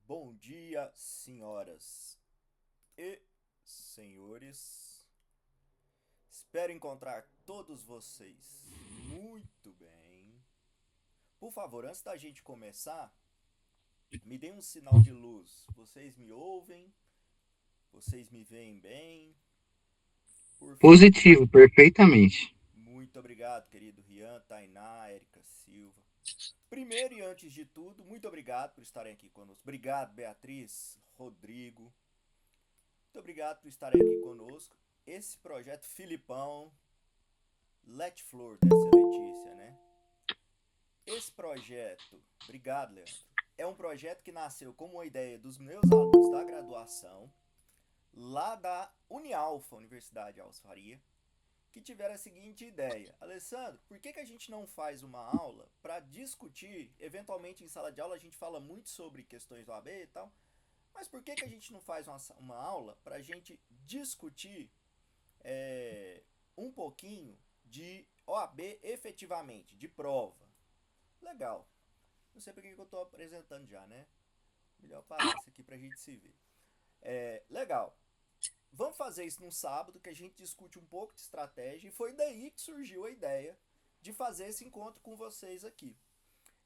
Bom dia, senhoras e senhores. Espero encontrar todos vocês muito bem. Por favor, antes da gente começar, me deem um sinal de luz. Vocês me ouvem? Vocês me veem bem? Por favor. Positivo, perfeitamente. Muito obrigado, querido Rian, Tainá, Érica Silva. Primeiro e antes de tudo, muito obrigado por estarem aqui conosco. Obrigado, Beatriz, Rodrigo. Muito obrigado por estarem aqui conosco. Esse projeto Filipão, Let Flor, deve ser Letícia, né? Esse projeto, obrigado, Leandro, é um projeto que nasceu como uma ideia dos meus alunos da graduação, lá da Unialfa, Universidade Alves Faria, que tiveram a seguinte ideia: Alessandro, por que a gente não faz uma aula para discutir, eventualmente em sala de aula a gente fala muito sobre questões do AB e tal, mas por que a gente não faz uma aula para a gente discutir um pouquinho de OAB efetivamente, de prova? Legal. Não sei porque que eu estou apresentando já, né? Melhor parar isso aqui para a gente se ver. Legal. Vamos fazer isso num sábado que a gente discute um pouco de estratégia e foi daí que surgiu a ideia de fazer esse encontro com vocês aqui.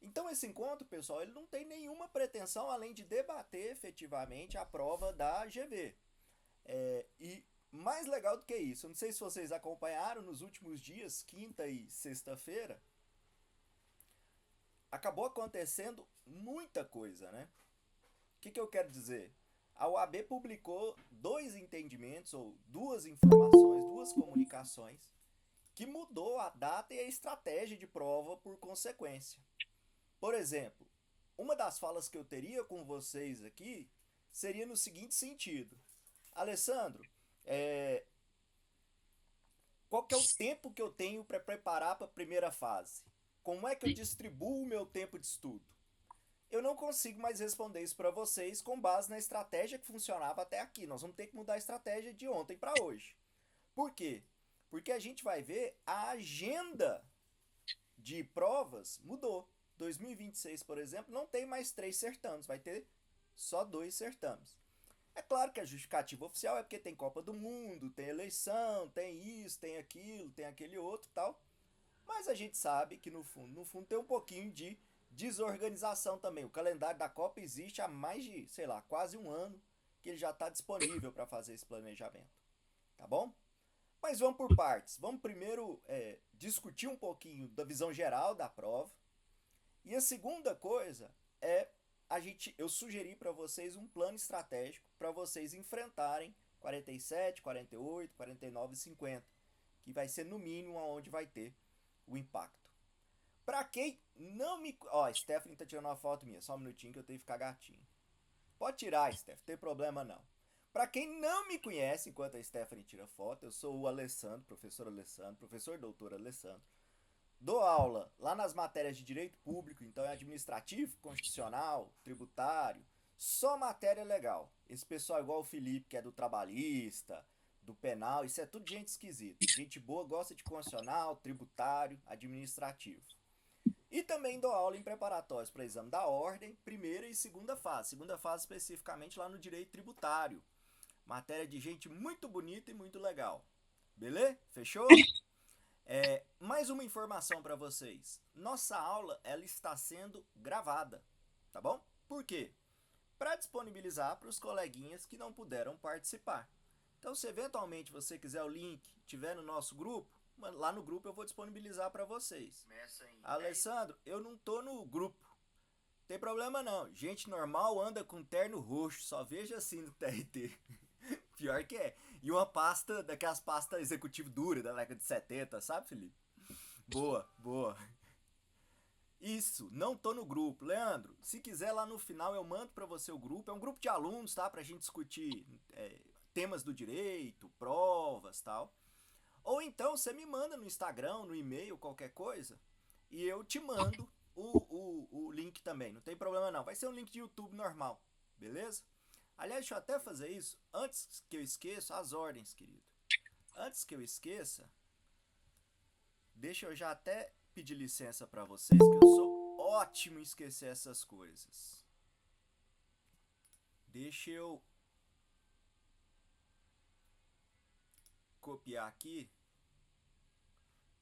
Então esse encontro, pessoal, ele não tem nenhuma pretensão além de debater efetivamente a prova da GV. E mais legal do que isso, eu não sei se vocês acompanharam nos últimos dias, quinta e sexta-feira, acabou acontecendo muita coisa, né? O que eu quero dizer? A UAB publicou dois entendimentos ou duas informações, duas comunicações que mudou a data e a estratégia de prova por consequência. Por exemplo, uma das falas que eu teria com vocês aqui seria no seguinte sentido: Alessandro, é, qual que é o tempo que eu tenho para preparar para a primeira fase? Como é que eu distribuo o meu tempo de estudo? Eu não consigo mais responder isso para vocês com base na estratégia que funcionava até aqui. Nós vamos ter que mudar a estratégia de ontem para hoje. Por quê? Porque a gente vai ver a agenda de provas mudou. 2026, por exemplo, não tem mais 3 certames, vai ter só 2 certames. É claro que a justificativa oficial é porque tem Copa do Mundo, tem eleição, tem isso, tem aquilo, tem aquele outro e tal. Mas a gente sabe que no fundo tem um pouquinho de desorganização também. O calendário da Copa existe há mais de, sei lá, quase um ano que ele já está disponível para fazer esse planejamento. Tá bom? Mas vamos por partes. Vamos primeiro discutir um pouquinho da visão geral da prova. E a segunda coisa é eu sugeri para vocês um plano estratégico para vocês enfrentarem 47, 48, 49 e 50, que vai ser no mínimo aonde vai ter o impacto. Pra quem não me. Ó, a Stephanie tá tirando uma foto minha. Só um minutinho que eu tenho que ficar gatinho. Pode tirar, Steph, não tem problema não. Pra quem não me conhece, enquanto a Stephanie tira foto, eu sou o Alessandro, professor doutor Alessandro. Dou aula lá nas matérias de direito público, então é administrativo, constitucional, tributário, só matéria legal. Esse pessoal é igual o Felipe, que é do trabalhista, do penal, isso é tudo gente esquisita. Gente boa gosta de constitucional, tributário, administrativo. E também dou aula em preparatórios para exame da ordem, primeira e segunda fase. Segunda fase especificamente lá no direito tributário. Matéria de gente muito bonita e muito legal. Beleza? Fechou? Mais uma informação para vocês. Nossa aula ela está sendo gravada, tá bom? Por quê? Para disponibilizar para os coleguinhas que não puderam participar. Então, se eventualmente você quiser o link, tiver no nosso grupo, lá no grupo eu vou disponibilizar para vocês. Alessandro, eu não tô no grupo. Não tem problema não. Gente normal anda com terno roxo, só veja assim no TRT. Pior que é. E uma pasta, daquelas pastas executivo dura da década de 70, sabe, Felipe? Boa, boa. Isso, não tô no grupo. Leandro, se quiser lá no final eu mando para você o grupo. É um grupo de alunos, tá? Pra gente discutir temas do direito, provas tal. Ou então você me manda no Instagram, no e-mail, qualquer coisa, e eu te mando o link também. Não tem problema não. Vai ser um link de YouTube normal, beleza? Aliás, deixa eu até fazer isso. Antes que eu esqueça, as ordens, querido. Antes que eu esqueça, deixa eu já até pedir licença para vocês, que eu sou ótimo em esquecer essas coisas. Deixa eu copiar aqui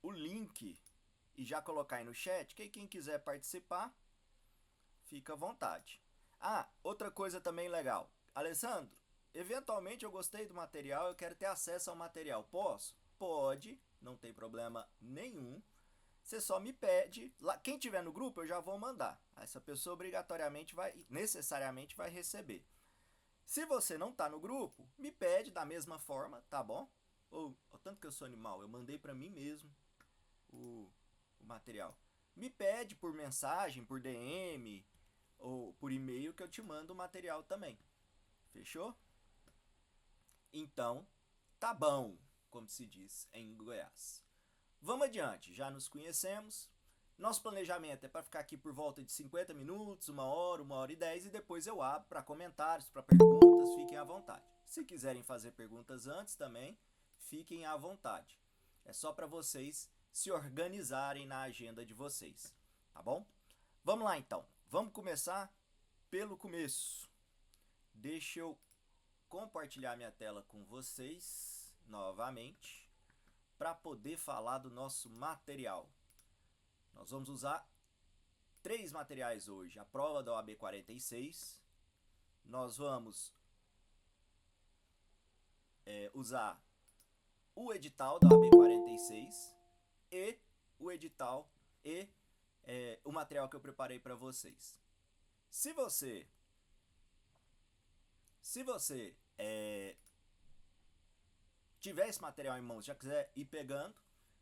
o link e já colocar aí no chat, que quem quiser participar, fica à vontade. Ah, outra coisa também legal. Alessandro, eventualmente eu gostei do material, eu quero ter acesso ao material. Posso? Pode, não tem problema nenhum. Você só me pede, lá, quem tiver no grupo eu já vou mandar. Essa pessoa necessariamente vai receber. Se você não tá no grupo, me pede da mesma forma, tá bom? Ou tanto que eu sou animal, eu mandei para mim mesmo o material. Me pede por mensagem, por DM ou por e-mail que eu te mando o material também. Fechou? Então, tá bom, como se diz em Goiás. Vamos adiante, já nos conhecemos. Nosso planejamento é para ficar aqui por volta de 50 minutos, 1 hora e 10, e depois eu abro para comentários, para perguntas, fiquem à vontade. Se quiserem fazer perguntas antes também, fiquem à vontade. É só para vocês se organizarem na agenda de vocês, tá bom? Vamos lá então, vamos começar pelo começo. Deixa eu compartilhar minha tela com vocês novamente para poder falar do nosso material. Nós vamos usar 3 materiais hoje. A prova da OAB 46. Nós vamos usar o edital da OAB 46 e o edital e o material que eu preparei para vocês. Se você tiver esse material em mãos, já quiser ir pegando,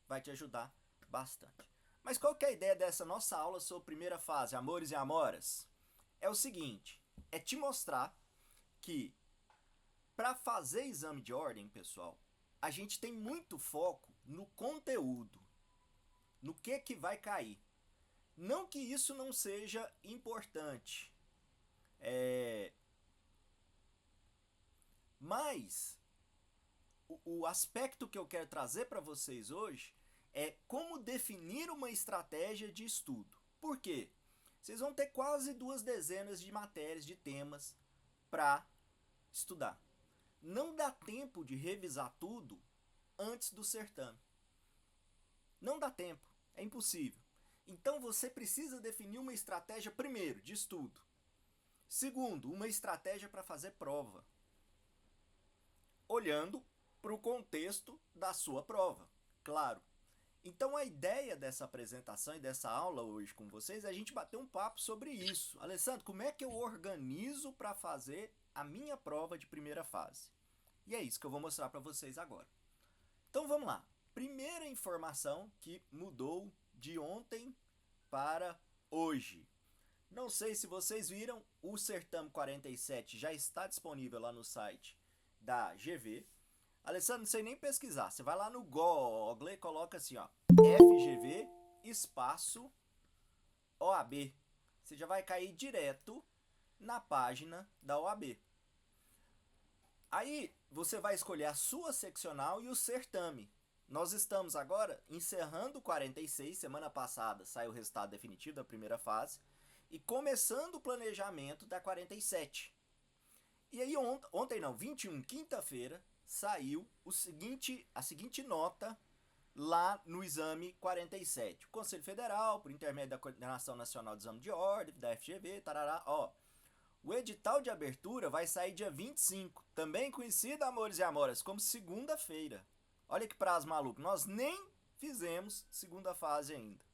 vai te ajudar bastante. Mas qual que é a ideia dessa nossa aula sobre primeira fase, amores e amoras? É o seguinte, é te mostrar que para fazer exame de ordem, pessoal, a gente tem muito foco no conteúdo, no que vai cair. Não que isso não seja importante, mas o aspecto que eu quero trazer para vocês hoje é como definir uma estratégia de estudo. Por quê? Vocês vão ter quase 2 dezenas de matérias, de temas para estudar. Não dá tempo de revisar tudo antes do certame. Não dá tempo, é impossível. Então você precisa definir uma estratégia, primeiro, de estudo. Segundo, uma estratégia para fazer prova, olhando para o contexto da sua prova, claro. Então a ideia dessa apresentação e dessa aula hoje com vocês é a gente bater um papo sobre isso. Alessandro, como é que eu organizo para fazer a minha prova de primeira fase? E é isso que eu vou mostrar para vocês agora. Então vamos lá. Primeira informação que mudou de ontem para hoje. Não sei se vocês viram, o Certame 47 já está disponível lá no site da GV. Alessandro, não sei nem pesquisar. Você vai lá no Google e coloca assim, ó, FGV espaço OAB. Você já vai cair direto na página da OAB. Aí você vai escolher a sua seccional e o certame. Nós estamos agora encerrando o 46, semana passada saiu o resultado definitivo da primeira fase, e começando o planejamento da 47. E aí ontem não, 21, quinta-feira, saiu a seguinte nota lá no exame 47. O Conselho Federal, por intermédio da Coordenação Nacional de Exame de Ordem, da FGV, tarará, ó. O edital de abertura vai sair dia 25, também conhecido, amores e amoras, como segunda-feira. Olha que prazo maluco, nós nem fizemos segunda fase ainda.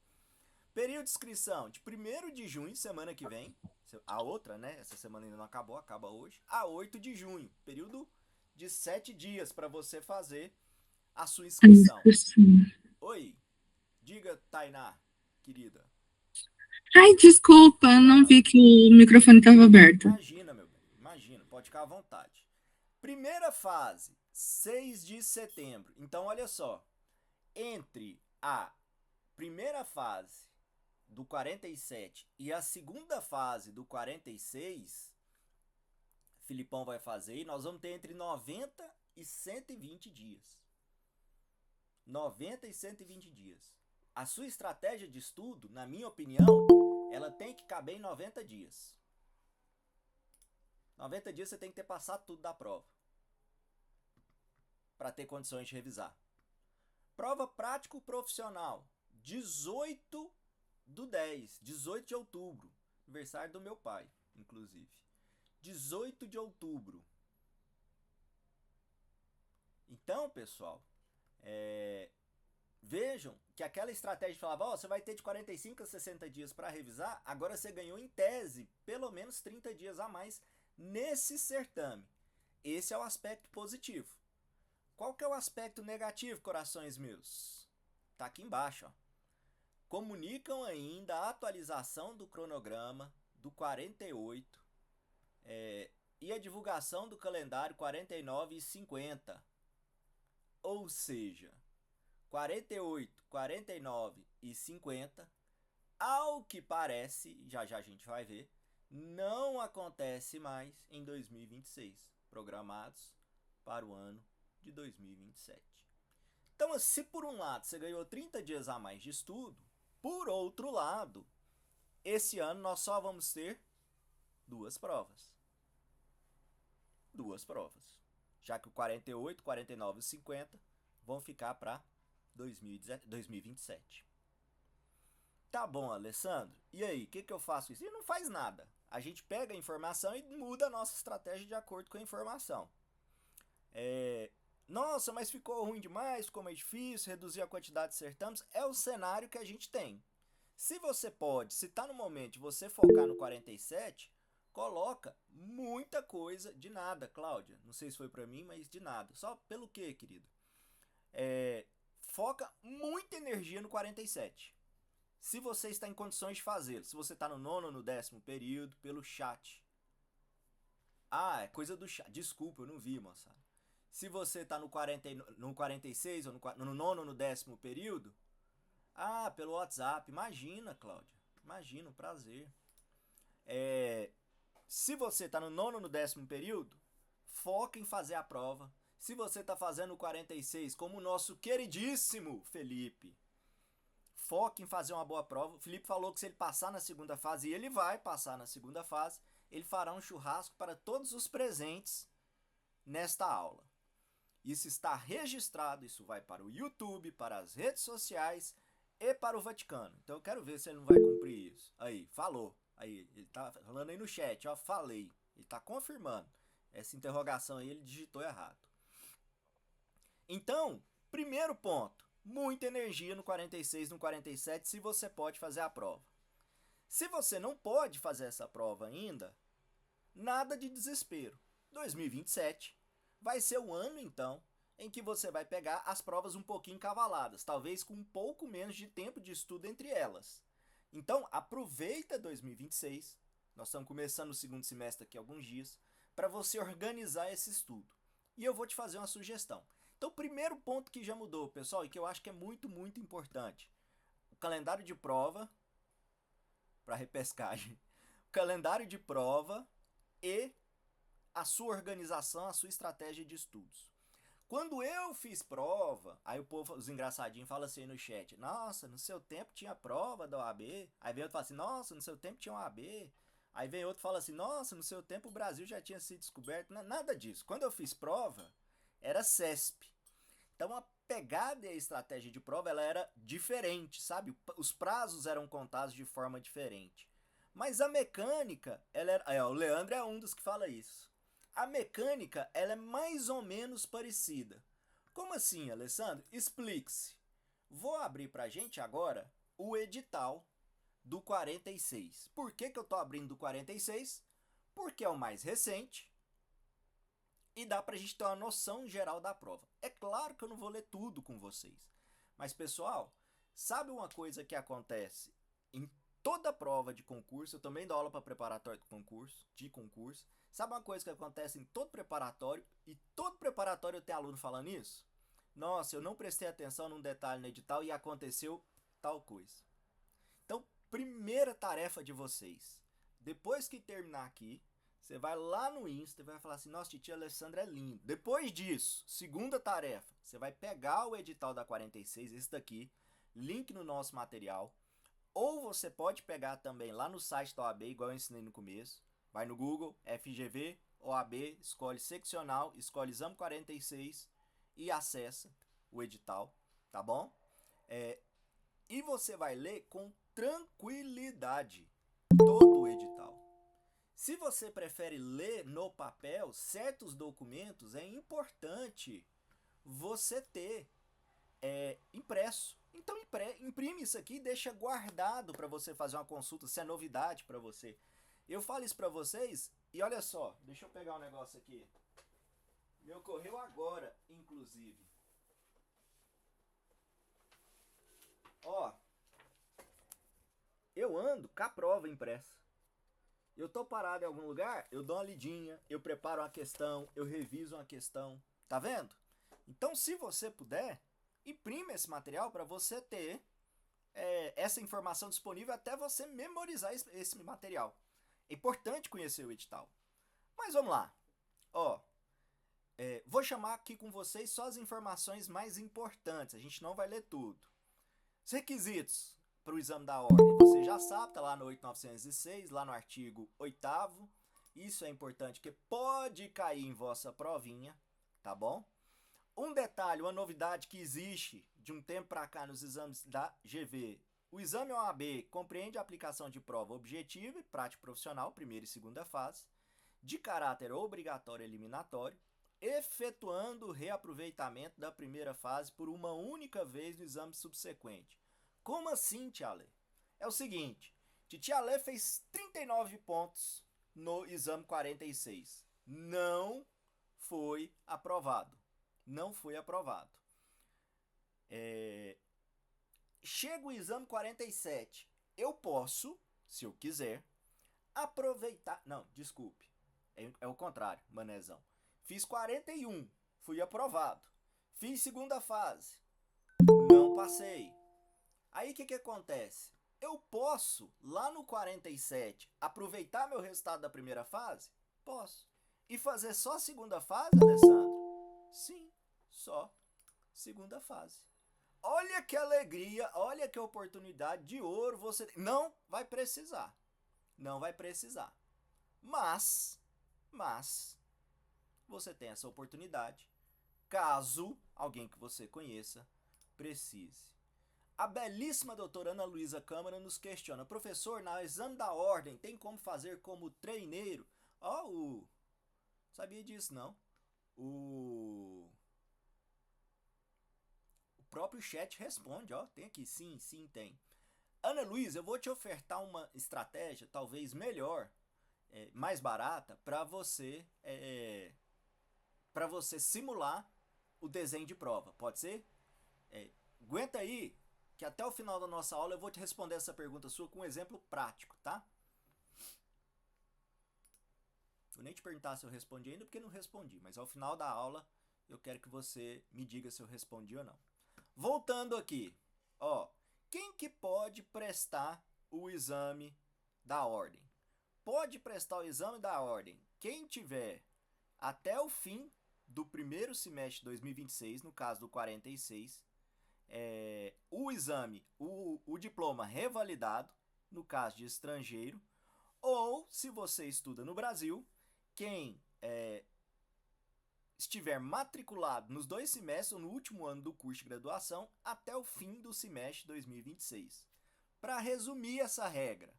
Período de inscrição de 1º de junho, semana que vem, a outra, né, essa semana ainda não acabou, acaba hoje, a 8 de junho, período de 7 dias para você fazer a sua inscrição. Oi, diga, Tainá, querida. Ai, desculpa, não vi que o microfone estava aberto. Imagina, meu bem, imagina, pode ficar à vontade. Primeira fase, 6 de setembro. Então, olha só, entre a primeira fase do 47 e a segunda fase do 46, Filipão vai fazer, e nós vamos ter entre 90 e 120 dias. 90 e 120 dias. A sua estratégia de estudo, na minha opinião, ela tem que caber em 90 dias. 90 dias você tem que ter passado tudo da prova para ter condições de revisar. Prova prático profissional, 18 de outubro, aniversário do meu pai, inclusive. 18 de outubro. Então, pessoal, vejam que aquela estratégia de falava, você vai ter de 45 a 60 dias para revisar, agora você ganhou em tese pelo menos 30 dias a mais nesse certame. Esse é o aspecto positivo. Qual que é o aspecto negativo, corações meus? Tá aqui embaixo, ó. Comunicam ainda a atualização do cronograma do 48 e a divulgação do calendário 49 e 50. Ou seja, 48, 49 e 50, ao que parece, já a gente vai ver, não acontece mais em 2026, programados para o ano de 2027. Então, se por um lado você ganhou 30 dias a mais de estudo, por outro lado, esse ano nós só vamos ter duas provas. Já que o 48, 49 e 50 vão ficar para 2027. Tá bom, Alessandro. E aí, o que eu faço isso? E não faz nada. A gente pega a informação e muda a nossa estratégia de acordo com a informação. Nossa, mas ficou ruim demais, ficou mais difícil, reduzir a quantidade de certames. É o cenário que a gente tem. Se você pode, se está no momento de você focar no 47, coloca muita coisa de nada, Cláudia. Não sei se foi para mim, mas de nada. Só pelo quê, querido? Foca muita energia no 47. Se você está em condições de fazê-lo, se você está no 9º ou no 10º período, pelo chat. É coisa do chat. Desculpa, eu não vi, moçada. Se você está no 46 ou no 9º ou no 10º período, pelo WhatsApp. Imagina, Cláudia. Imagina, um prazer. Se você está no 9º ou no 10º período, foca em fazer a prova. Se você está fazendo o 46, como o nosso queridíssimo Felipe, foca em fazer uma boa prova. O Felipe falou que se ele passar na segunda fase, e ele vai passar na segunda fase, ele fará um churrasco para todos os presentes nesta aula. Isso está registrado, isso vai para o YouTube, para as redes sociais e para o Vaticano. Então eu quero ver se ele não vai cumprir isso. Aí, falou. Aí, ele tá falando aí no chat, ó, falei. Ele tá confirmando. Essa interrogação aí ele digitou errado. Então, primeiro ponto, muita energia no 46, no 47, se você pode fazer a prova. Se você não pode fazer essa prova ainda, nada de desespero. 2027 vai ser o ano, então, em que você vai pegar as provas um pouquinho encavaladas, talvez com um pouco menos de tempo de estudo entre elas. Então, aproveita 2026, nós estamos começando o segundo semestre aqui há alguns dias, para você organizar esse estudo. E eu vou te fazer uma sugestão. Então, o primeiro ponto que já mudou, pessoal, e que eu acho que é muito, muito importante, o calendário de prova para repescagem. O calendário de prova e a sua organização, a sua estratégia de estudos. Quando eu fiz prova, aí o povo, os engraçadinhos, falam assim no chat, nossa, no seu tempo tinha prova da OAB. Aí vem outro e fala assim, nossa, no seu tempo tinha OAB. Aí vem outro e fala assim, nossa, no seu tempo o Brasil já tinha sido descoberto. Nada disso. Quando eu fiz prova, era CESP. Então a pegada e a estratégia de prova ela era diferente, sabe? Os prazos eram contados de forma diferente. Mas a mecânica, ela era, o Leandro é um dos que fala isso. A mecânica, ela é mais ou menos parecida. Como assim, Alessandro? Explique-se. Vou abrir pra gente agora o edital do 46. Por que eu tô abrindo do 46? Porque é o mais recente e dá pra gente ter uma noção geral da prova. É claro que eu não vou ler tudo com vocês. Mas, pessoal, sabe uma coisa que acontece em toda prova de concurso? Eu também dou aula para preparatório de concurso. Sabe uma coisa que acontece em todo preparatório? E todo preparatório tem aluno falando isso? Nossa, eu não prestei atenção num detalhe no edital e aconteceu tal coisa. Então, primeira tarefa de vocês. Depois que terminar aqui, você vai lá no Insta e vai falar assim, nossa, titia Alessandra é lindo. Depois disso, segunda tarefa, você vai pegar o edital da 46, esse daqui, link no nosso material. Ou você pode pegar também lá no site da OAB, igual eu ensinei no começo. Vai no Google, FGV, OAB, escolhe seccional, escolhe exame 46 e acessa o edital, tá bom? E você vai ler com tranquilidade todo o edital. Se você prefere ler no papel certos documentos, é importante você ter impresso. Então imprime isso aqui e deixa guardado para você fazer uma consulta, se é novidade para você. Eu falo isso para vocês e olha só, deixa eu pegar um negócio aqui. Me ocorreu agora, inclusive. Ó, eu ando com a prova impressa. Eu tô parado em algum lugar, eu dou uma lidinha, eu preparo uma questão, eu reviso uma questão. Tá vendo? Então, se você puder, imprime esse material para você ter essa informação disponível até você memorizar esse material. É importante conhecer o edital. Mas vamos lá. Ó, vou chamar aqui com vocês só as informações mais importantes. A gente não vai ler tudo. Os requisitos para o exame da ordem, você já sabe, está lá no 8.906, lá no artigo 8º. Isso é importante porque pode cair em vossa provinha, tá bom? Um detalhe, uma novidade que existe de um tempo para cá nos exames da GV. O exame OAB compreende a aplicação de prova objetiva e prática profissional, primeira e segunda fase, de caráter obrigatório e eliminatório, efetuando o reaproveitamento da primeira fase por uma única vez no exame subsequente. Como assim, Tia Lê? É o seguinte, Tia Lê fez 39 pontos no exame 46. Não foi aprovado. Não foi aprovado. Chega o exame 47. Eu posso, se eu quiser, aproveitar... Não, desculpe. É o contrário, manezão. Fiz 41. Fui aprovado. Fiz segunda fase. Não passei. Aí o que acontece? Eu posso, lá no 47, aproveitar meu resultado da primeira fase? Posso. E fazer só a segunda fase, Alessandro? Sim, só segunda fase. Olha que alegria, olha que oportunidade de ouro você tem. Não vai precisar. Não vai precisar. Mas você tem essa oportunidade caso alguém que você conheça precise. A belíssima doutora Ana Luísa Câmara nos questiona: professor, no exame da ordem tem como fazer como treineiro? Sabia disso não? O próprio chat responde, tem aqui, sim, tem. Ana Luísa, eu vou te ofertar uma estratégia talvez melhor, mais barata, para você simular o desenho de prova, pode ser? Aguenta aí, que até o final da nossa aula eu vou te responder essa pergunta sua com um exemplo prático, tá? Vou nem te perguntar se eu respondi ainda, porque não respondi, mas ao final da aula eu quero que você me diga se eu respondi ou não. Voltando aqui, quem que pode prestar o exame da ordem? Pode prestar o exame da ordem quem tiver até o fim do primeiro semestre de 2026, no caso do 46, o exame, o diploma revalidado, no caso de estrangeiro, ou se você estuda no Brasil, quem estiver matriculado nos 2 semestres ou no último ano do curso de graduação até o fim do semestre 2026. Para resumir essa regra,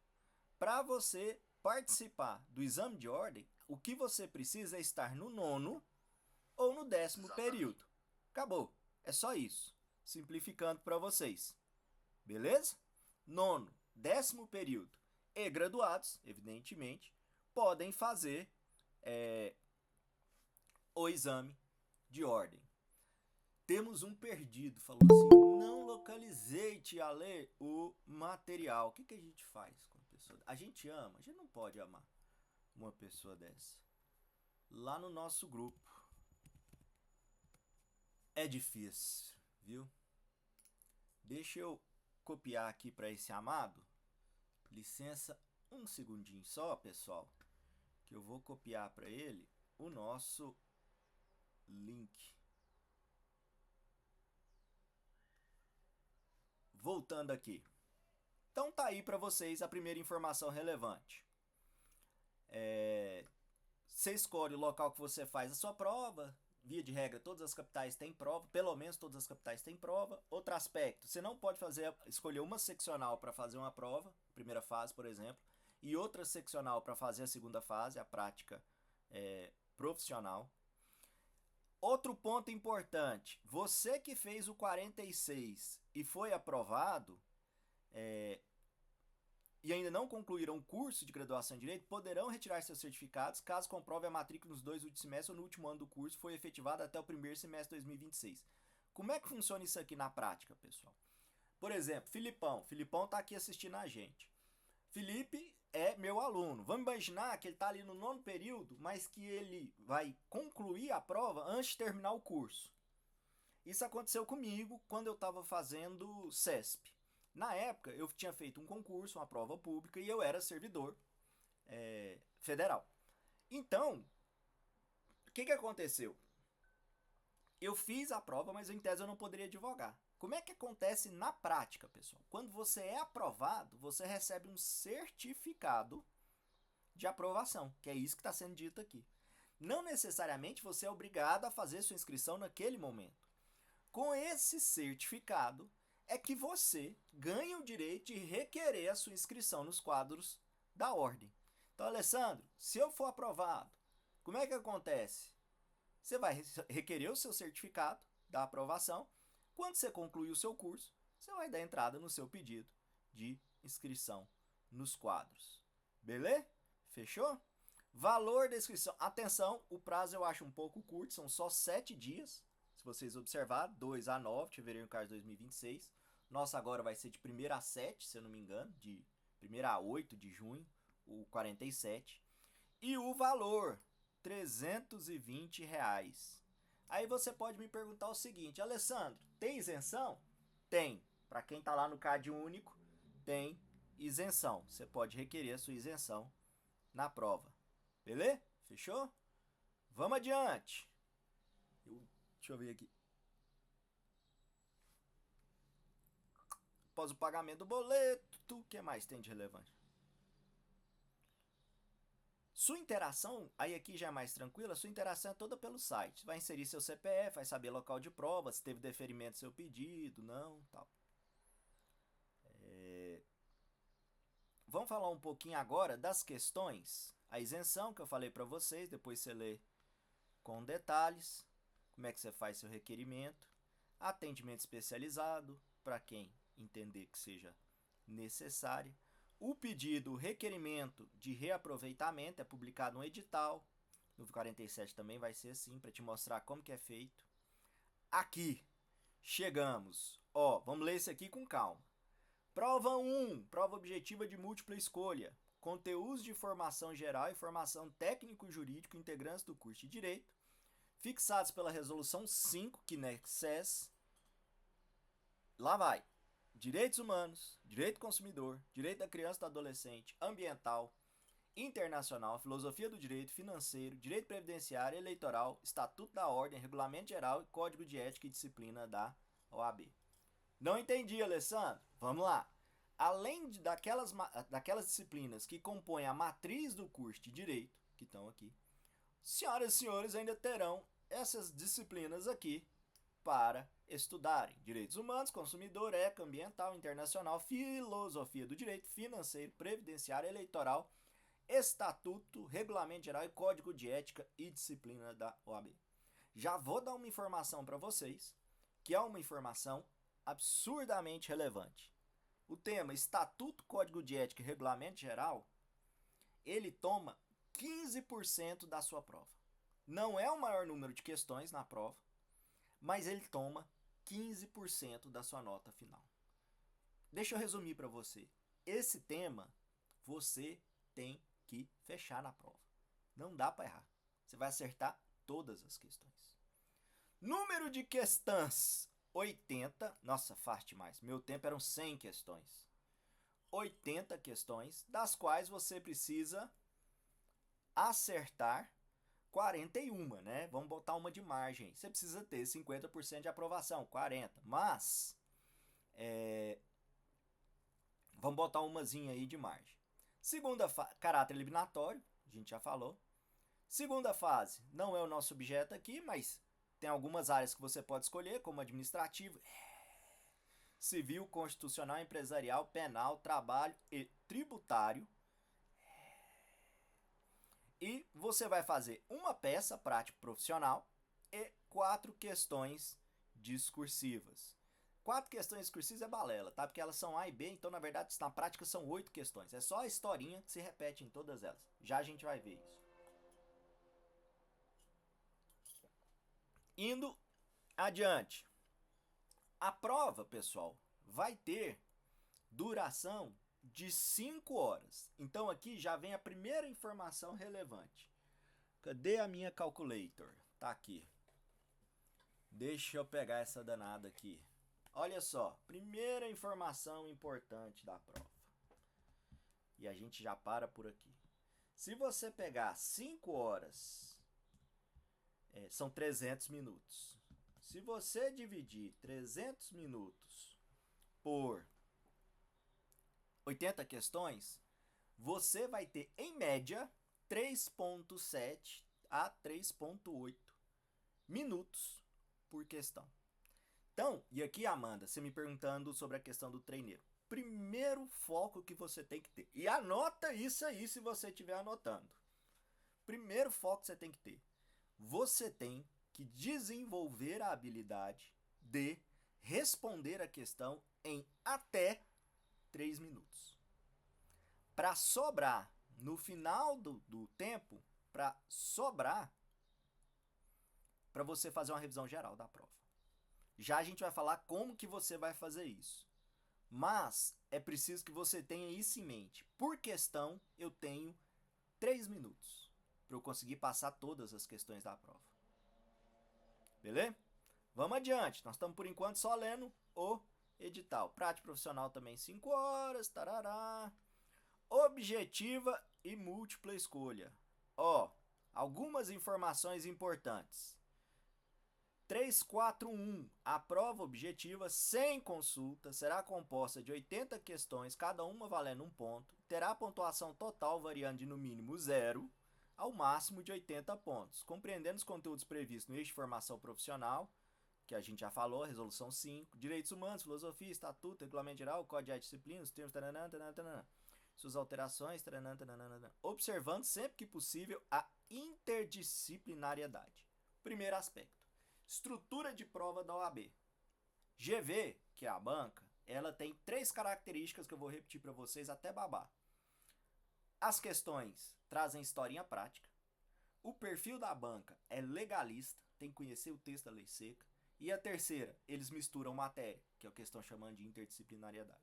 para você participar do exame de ordem, o que você precisa é estar no 9º ou no 10º período. Acabou. É só isso. Simplificando para vocês. Beleza? 9º, 10º período e graduados, evidentemente, podem fazer o exame de ordem. Temos um perdido, falou assim: não localizei, Tia Lê, o material. O que a gente faz com a pessoa? A gente ama, a gente não pode amar uma pessoa dessa. Lá no nosso grupo é difícil, viu? Deixa eu copiar aqui para esse amado. Licença um segundinho só, pessoal, que eu vou copiar para ele o nosso link. Voltando aqui. Então tá aí para vocês a primeira informação relevante. Você escolhe o local que você faz a sua prova. Via de regra, todas as capitais têm prova, pelo menos todas as capitais têm prova. Outro aspecto, você não pode escolher uma seccional para fazer uma prova, primeira fase, por exemplo, e outra seccional para fazer a segunda fase, a prática profissional. Outro ponto importante, você que fez o 46 e foi aprovado, e ainda não concluíram o curso de graduação em Direito, poderão retirar seus certificados caso comprove a matrícula nos 2 últimos semestres ou no último ano do curso foi efetivada até o primeiro semestre de 2026. Como é que funciona isso aqui na prática, pessoal? Por exemplo, Filipão está aqui assistindo a gente. Felipe é meu aluno. Vamos imaginar que ele está ali no 9º período, mas que ele vai concluir a prova antes de terminar o curso. Isso aconteceu comigo quando eu estava fazendo CESP. Na época, eu tinha feito um concurso, uma prova pública, e eu era servidor federal. Então, o que aconteceu? Eu fiz a prova, mas em tese eu não poderia advogar. Como é que acontece na prática, pessoal? Quando você é aprovado, você recebe um certificado de aprovação, que é isso que está sendo dito aqui. Não necessariamente você é obrigado a fazer sua inscrição naquele momento. Com esse certificado, é que você ganha o direito de requerer a sua inscrição nos quadros da ordem. Então, Alessandro, se eu for aprovado, como é que acontece? Você vai requerer o seu certificado da aprovação. Quando você concluir o seu curso, você vai dar entrada no seu pedido de inscrição nos quadros. Beleza? Fechou? Valor da inscrição. Atenção, o prazo eu acho um pouco curto, são só 7 dias. Se vocês observarem, 2 a 9 de fevereiro de 2026. Nossa, agora vai ser de 1º a 7, se eu não me engano, de 1º a 8 de junho, o 47. E o valor, R$320. Aí você pode me perguntar o seguinte, Alessandro, tem isenção? Tem. Para quem está lá no CAD único, tem isenção. Você pode requerer a sua isenção na prova. Beleza? Fechou? Vamos adiante. Deixa eu ver aqui. Após o pagamento do boleto, o que mais tem de relevante? Sua interação, aí aqui já é mais tranquila, sua interação é toda pelo site. Vai inserir seu CPF, vai saber local de prova, se teve deferimento do seu pedido, não, tal. Vamos falar um pouquinho agora das questões. A isenção que eu falei para vocês, depois você lê com detalhes. Como é que você faz seu requerimento. Atendimento especializado, para quem entender que seja necessário. O pedido, o requerimento de reaproveitamento é publicado no edital. No 47 também vai ser assim, para te mostrar como que é feito. Aqui, chegamos. Vamos ler isso aqui com calma. Prova 1, prova objetiva de múltipla escolha. Conteúdos de formação geral e formação técnico-jurídico integrantes do curso de Direito, fixados pela Resolução 5, CNEC-SES. Lá vai. Direitos humanos, direito do consumidor, direito da criança e do adolescente, ambiental, internacional, filosofia do direito, financeiro, direito previdenciário, eleitoral, estatuto da ordem, regulamento geral e código de ética e disciplina da OAB. Não entendi, Alessandro? Vamos lá. Além daquelas disciplinas que compõem a matriz do curso de direito, que estão aqui, senhoras e senhores ainda terão essas disciplinas aqui para estudarem: direitos humanos, consumidor, ética, ambiental, internacional, filosofia do direito, financeiro, previdenciário, eleitoral, estatuto, regulamento geral e código de ética e disciplina da OAB. Já vou dar uma informação para vocês, que é uma informação absurdamente relevante. O tema estatuto, código de ética e regulamento geral, ele toma 15% da sua prova. Não é o maior número de questões na prova, mas ele toma 15% da sua nota final. Deixa eu resumir para você. Esse tema você tem que fechar na prova. Não dá para errar. Você vai acertar todas as questões. Número de questões: 80. Nossa, faz demais. Meu tempo eram 100 questões. 80 questões, das quais você precisa acertar 41, né? Vamos botar uma de margem. Você precisa ter 50% de aprovação, 40. Mas, vamos botar umazinha aí de margem. Segunda, caráter eliminatório. a gente já falou. Segunda fase, não é o nosso objeto aqui, mas tem algumas áreas que você pode escolher, como administrativo, civil, constitucional, empresarial, penal, trabalho e tributário. E você vai fazer uma peça prático profissional e 4 questões discursivas. 4 questões discursivas é balela, tá? Porque elas são A e B, então na verdade na prática são 8 questões. É só a historinha que se repete em todas elas. Já a gente vai ver isso. Indo adiante. A prova, pessoal, vai ter duração de 5 horas. Então aqui já vem a primeira informação relevante. Cadê a minha calculator? Tá aqui. Deixa eu pegar essa danada aqui. Olha só, primeira informação importante da prova. E a gente já para por aqui. Se você pegar 5 horas, são 300 minutos. Se você dividir 300 minutos por 80 questões, você vai ter, em média, 3,7 a 3,8 minutos por questão. Então, e aqui, Amanda, você me perguntando sobre a questão do treineiro. Primeiro foco que você tem que ter. E anota isso aí se você estiver anotando. Primeiro foco que você tem que ter. Você tem que desenvolver a habilidade de responder a questão em até 3 minutos. Para sobrar, no final do tempo, para sobrar, para você fazer uma revisão geral da prova. Já a gente vai falar como que você vai fazer isso. Mas é preciso que você tenha isso em mente. Por questão, eu tenho 3 minutos para eu conseguir passar todas as questões da prova. Beleza? Vamos adiante. Nós estamos, por enquanto, só lendo o edital. Prática profissional também 5 horas. Tarará. Objetiva e múltipla escolha. Ó, algumas informações importantes. 341. A prova objetiva, sem consulta, será composta de 80 questões, cada uma valendo 1 ponto. Terá pontuação total variando de no mínimo 0 ao máximo de 80 pontos, compreendendo os conteúdos previstos no eixo de formação profissional, que a gente já falou, resolução 5, direitos humanos, filosofia, estatuto, regulamento geral, código de disciplina, os termos, taranã, taranã, taranã, suas alterações, taranã, taranã, taranã, observando sempre que possível a interdisciplinariedade. Primeiro aspecto. Estrutura de prova da OAB. GV, que é a banca, ela tem 3 características que eu vou repetir para vocês até babar. As questões trazem historinha prática. O perfil da banca é legalista, tem que conhecer o texto da lei seca. E a terceira, eles misturam matéria, que é o que estão chamando de interdisciplinariedade.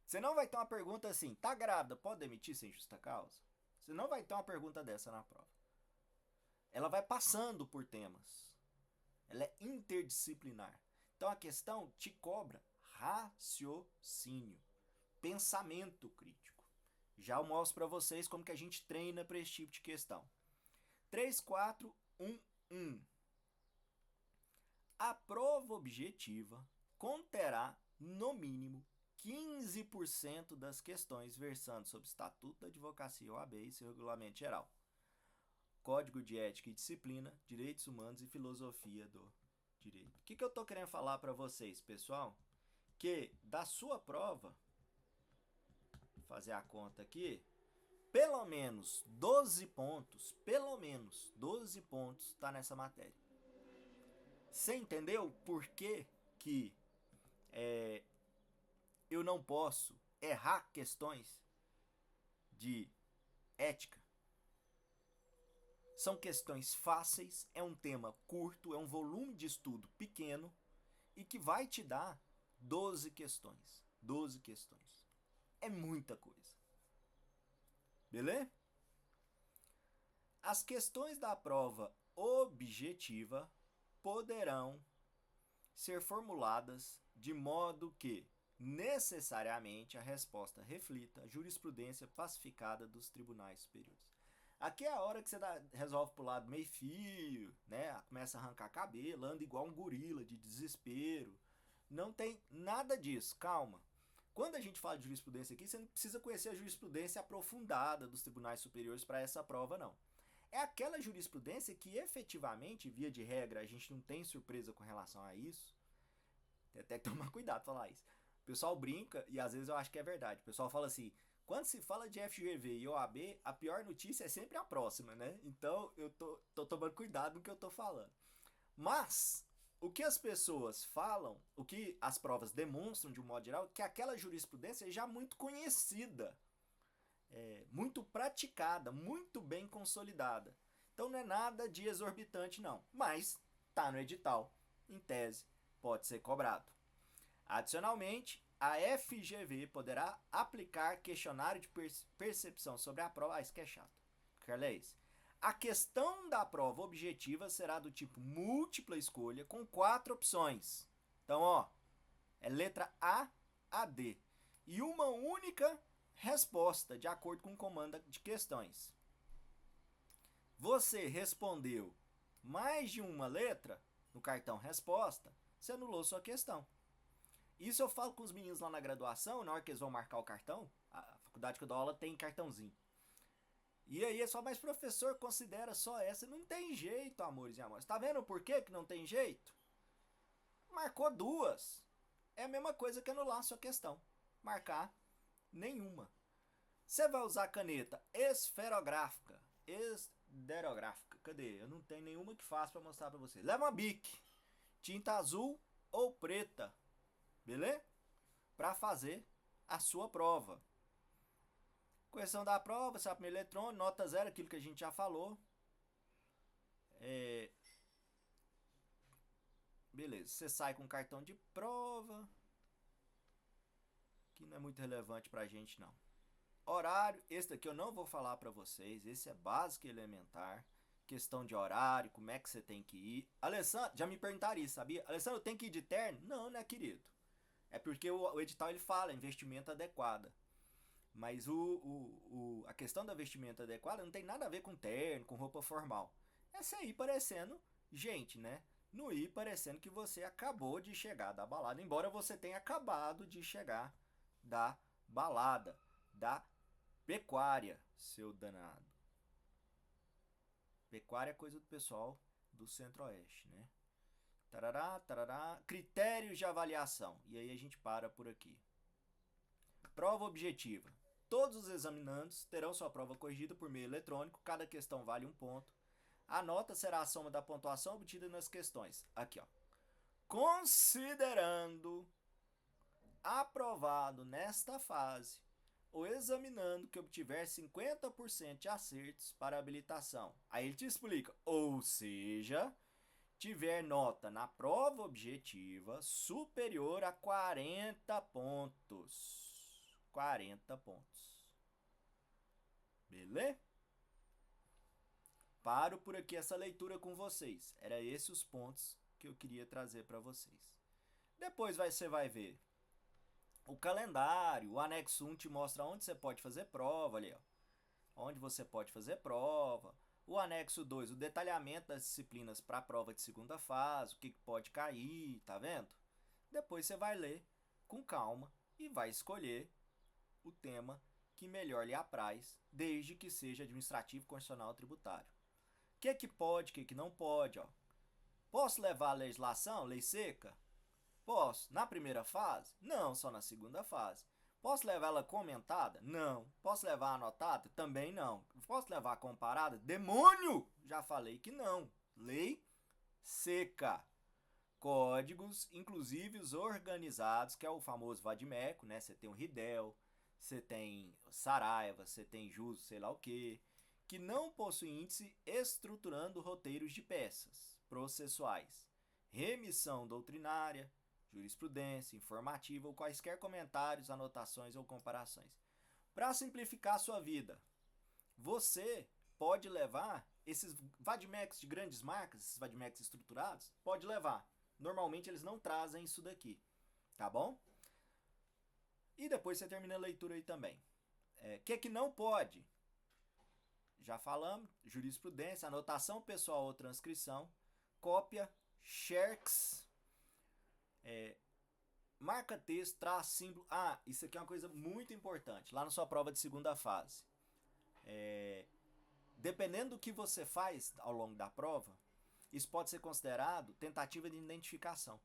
Você não vai ter uma pergunta assim, tá grávida, pode demitir sem justa causa? Você não vai ter uma pergunta dessa na prova. Ela vai passando por temas. Ela é interdisciplinar. Então a questão te cobra raciocínio, pensamento crítico. Já eu mostro para vocês como que a gente treina para esse tipo de questão. 3, 4, 1, 1. A prova objetiva conterá, no mínimo, 15% das questões versando sobre Estatuto da Advocacia OAB e seu regulamento geral. Código de Ética e Disciplina, Direitos Humanos e Filosofia do Direito. O que eu estou querendo falar para vocês, pessoal? Que da sua prova, vou fazer a conta aqui, pelo menos 12 pontos está nessa matéria. Você entendeu por que eu não posso errar questões de ética? São questões fáceis, é um tema curto, é um volume de estudo pequeno e que vai te dar 12 questões. 12 questões. É muita coisa. Beleza? As questões da prova objetiva poderão ser formuladas de modo que necessariamente a resposta reflita a jurisprudência pacificada dos tribunais superiores. Aqui é a hora que você resolve pro lado meio fio, né? Começa a arrancar cabelo, anda igual um gorila de desespero. Não tem nada disso, calma. Quando a gente fala de jurisprudência aqui, você não precisa conhecer a jurisprudência aprofundada dos tribunais superiores para essa prova, não. É aquela jurisprudência que efetivamente, via de regra, a gente não tem surpresa com relação a isso. Tem até que tomar cuidado pra falar isso. O pessoal brinca, e às vezes eu acho que é verdade. O pessoal fala assim, quando se fala de FGV e OAB, a pior notícia é sempre a próxima, né? Então eu tô tomando cuidado no que eu tô falando. Mas o que as pessoas falam, o que as provas demonstram de um modo geral, é que aquela jurisprudência é já muito conhecida, muito praticada, muito bem consolidada. Então não é nada de exorbitante, não. Mas tá no edital, em tese, pode ser cobrado. Adicionalmente, a FGV poderá aplicar questionário de percepção sobre a prova. Ah, isso que é chato. Carles, a questão da prova objetiva será do tipo múltipla escolha com 4 opções. Então, ó, é letra A a D. E uma única resposta, de acordo com o comando de questões. Você respondeu mais de uma letra no cartão resposta, você anulou sua questão. Isso eu falo com os meninos lá na graduação, na hora que eles vão marcar o cartão. A faculdade que eu dou aula tem cartãozinho. E aí é só, mas professor, considera só essa. Não tem jeito, amores e amores. Tá vendo por que não tem jeito? Marcou 2. É a mesma coisa que anular a sua questão. Marcar nenhuma. Você vai usar caneta esferográfica, esderográfica. Cadê? Eu não tenho nenhuma que faça pra mostrar pra você. Leva uma Bic, tinta azul ou preta, beleza? Pra fazer a sua prova. Correção da prova, sabe, eletrônico, nota 0, aquilo que a gente já falou. Beleza, você sai com cartão de prova, que não é muito relevante pra gente, não. Horário, esse daqui eu não vou falar pra vocês, esse é básico e elementar. Questão de horário, como é que você tem que ir. Alessandro, já me perguntaram isso, sabia? Alessandro, eu tenho que ir de terno? Não, né, querido? É porque o edital ele fala investimento adequada. Mas a questão da vestimenta adequada não tem nada a ver com terno, com roupa formal. É você ir parecendo gente, né? Não ir parecendo que você acabou de chegar da balada, embora você tenha acabado de chegar da balada, da pecuária, seu danado. Pecuária é coisa do pessoal do Centro-Oeste, né? Tarará, tarará. Critérios de avaliação. E aí a gente para por aqui. Prova objetiva. Todos os examinandos terão sua prova corrigida por meio eletrônico. Cada questão vale 1 ponto. A nota será a soma da pontuação obtida nas questões. Aqui, ó. Considerando aprovado nesta fase o examinando que obtiver 50% de acertos para habilitação. Aí ele te explica. Ou seja, tiver nota na prova objetiva superior a 40 pontos. 40 pontos. Beleza? Paro por aqui essa leitura com vocês. Era esses os pontos que eu queria trazer para vocês. Depois você vai ver o calendário. O anexo 1 te mostra onde você pode fazer prova ali, ó. Onde você pode fazer prova. O anexo 2, o detalhamento das disciplinas para a prova de segunda fase, o que pode cair, tá vendo? Depois você vai ler com calma e vai escolher o tema que melhor lhe apraz, desde que seja administrativo, constitucional ou tributário. O que pode, o que não pode, ó. Posso levar a legislação, lei seca? Posso. Na primeira fase? Não, só na segunda fase. Posso levar ela comentada? Não. Posso levar anotada? Também não. Posso levar comparada? Demônio! Já falei que não. Lei seca. Códigos, inclusive os organizados, que é o famoso vadimeco, né? Você tem o Ridel, você tem Saraiva, você tem Juso, sei lá o quê, que não possui índice estruturando roteiros de peças processuais, remissão doutrinária, jurisprudência, informativa ou quaisquer comentários, anotações ou comparações. Para simplificar a sua vida, você pode levar esses vademecums de grandes marcas, esses vademecums estruturados, pode levar. Normalmente eles não trazem isso daqui, tá bom? E depois você termina a leitura aí também. O que não pode? Já falamos, jurisprudência, anotação pessoal ou transcrição, cópia, xerox, marca texto, traz símbolo. Ah, isso aqui é uma coisa muito importante. Lá na sua prova de segunda fase. Dependendo do que você faz ao longo da prova, isso pode ser considerado tentativa de identificação.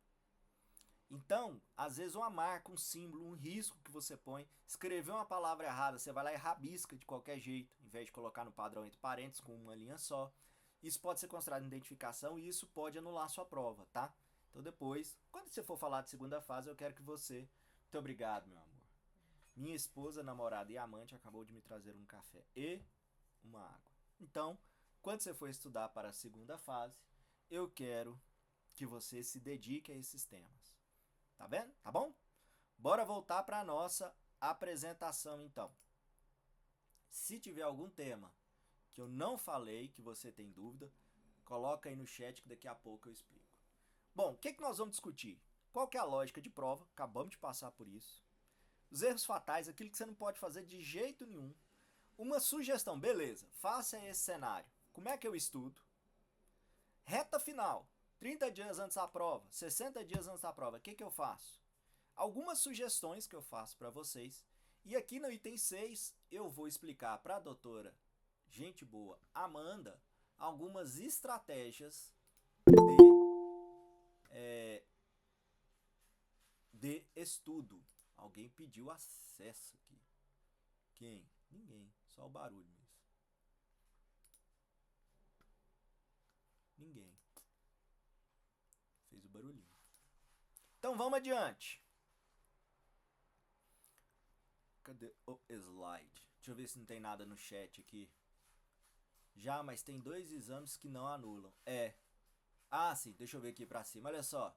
Então, às vezes uma marca, um símbolo, um risco que você põe, escrever uma palavra errada, você vai lá e rabisca de qualquer jeito, em vez de colocar no padrão entre parênteses com uma linha só. Isso pode ser considerado identificação e isso pode anular sua prova, tá? Então depois, quando você for falar de segunda fase, eu quero que você... Muito obrigado, meu amor. Minha esposa, namorada e amante acabou de me trazer um café e uma água. Então, quando você for estudar para a segunda fase, eu quero que você se dedique a esses temas. Tá vendo? Tá bom? Bora voltar para a nossa apresentação, então. Se tiver algum tema que eu não falei, que você tem dúvida, coloca aí no chat que daqui a pouco eu explico. Bom, o que nós vamos discutir? Qual que é a lógica de prova? Acabamos de passar por isso. Os erros fatais, aquilo que você não pode fazer de jeito nenhum. Uma sugestão, beleza, faça esse cenário. Como é que eu estudo? Reta final, 30 dias antes da prova, 60 dias antes da prova, o que eu faço? Algumas sugestões que eu faço para vocês. E aqui no item 6, eu vou explicar para a doutora, gente boa, Amanda, algumas estratégias de estudo. Alguém pediu acesso aqui. Quem? Ninguém. Só o barulho mesmo. Ninguém. Fez o barulhinho. Então vamos adiante. Cadê o slide? Deixa eu ver se não tem nada no chat aqui. Já, mas tem 2 exames que não anulam. Ah, sim. Deixa eu ver aqui pra cima. Olha só.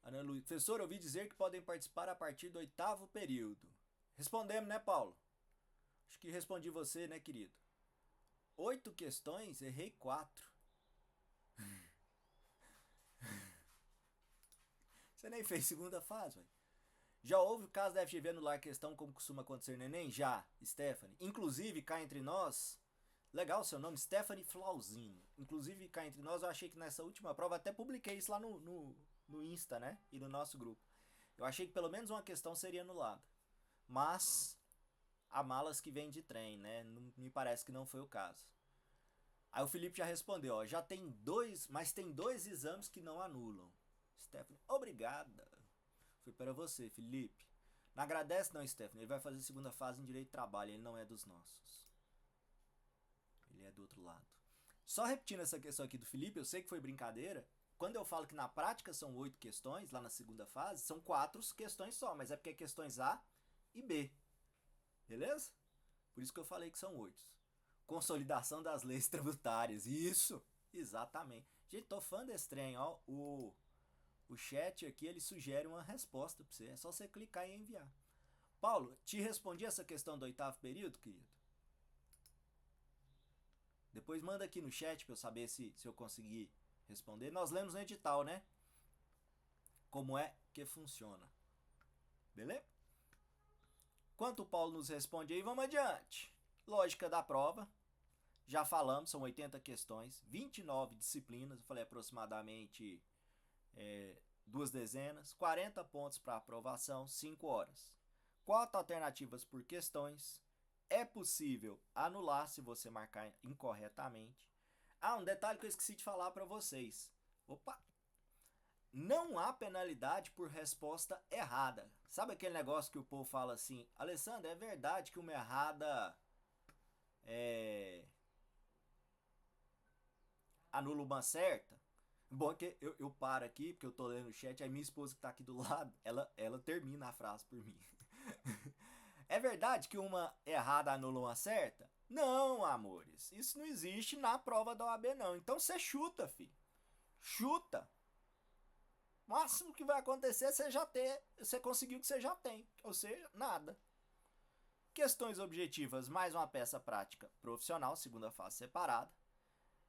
Ana Luísa. Professor, ouvi dizer que podem participar a partir do 8º período. Respondemos, né, Paulo? Acho que respondi você, né, querido? 8 questões, errei 4. Você nem fez segunda fase, velho. Já houve o caso da FGV anular a questão como costuma acontecer no Enem? Já, Stephanie. Inclusive, cá entre nós, legal o seu nome, Stephanie Flauzino. Inclusive, cá entre nós, eu achei que nessa última prova, até publiquei isso lá no Insta, né? E no nosso grupo. Eu achei que pelo menos uma questão seria anulada. Mas, há malas que vêm de trem, né? Não, me parece que não foi o caso. Aí o Felipe já respondeu, ó, já tem 2, mas tem 2 exames que não anulam. Stephanie, obrigada. Foi para você, Felipe. Não agradece não, Stephanie. Ele vai fazer segunda fase em Direito de Trabalho. Ele não é dos nossos. Ele é do outro lado. Só repetindo essa questão aqui do Felipe, eu sei que foi brincadeira. Quando eu falo que na prática são 8 questões, lá na segunda fase, são 4 questões só. Mas é porque é questões A e B. Beleza? Por isso que eu falei que são 8. Consolidação das leis tributárias. Isso! Exatamente. Gente, tô fã desse trem, ó. O chat aqui, ele sugere uma resposta para você. É só você clicar e enviar. Paulo, te respondi essa questão do 8º período, querido? Depois manda aqui no chat para eu saber se eu conseguir responder. Nós lemos no edital, né? Como é que funciona. Beleza? Enquanto o Paulo nos responde aí, vamos adiante. Lógica da prova. Já falamos, são 80 questões, 29 disciplinas. Eu falei aproximadamente 2 dezenas, 40 pontos para aprovação, 5 horas. 4 alternativas por questões. É possível anular se você marcar incorretamente. Ah, um detalhe que eu esqueci de falar para vocês. Opa! Não há penalidade por resposta errada. Sabe aquele negócio que o povo fala assim, Alessandro, é verdade que uma errada anula uma certa? Bom que eu paro aqui, porque eu tô lendo o chat, aí minha esposa que tá aqui do lado, ela termina a frase por mim. É verdade que uma errada anula uma certa? Não, amores. Isso não existe na prova da OAB, não. Então você chuta, filho. Chuta. O máximo que vai acontecer é você conseguiu o que você já tem. Ou seja, nada. Questões objetivas, mais uma peça prática profissional, segunda fase separada.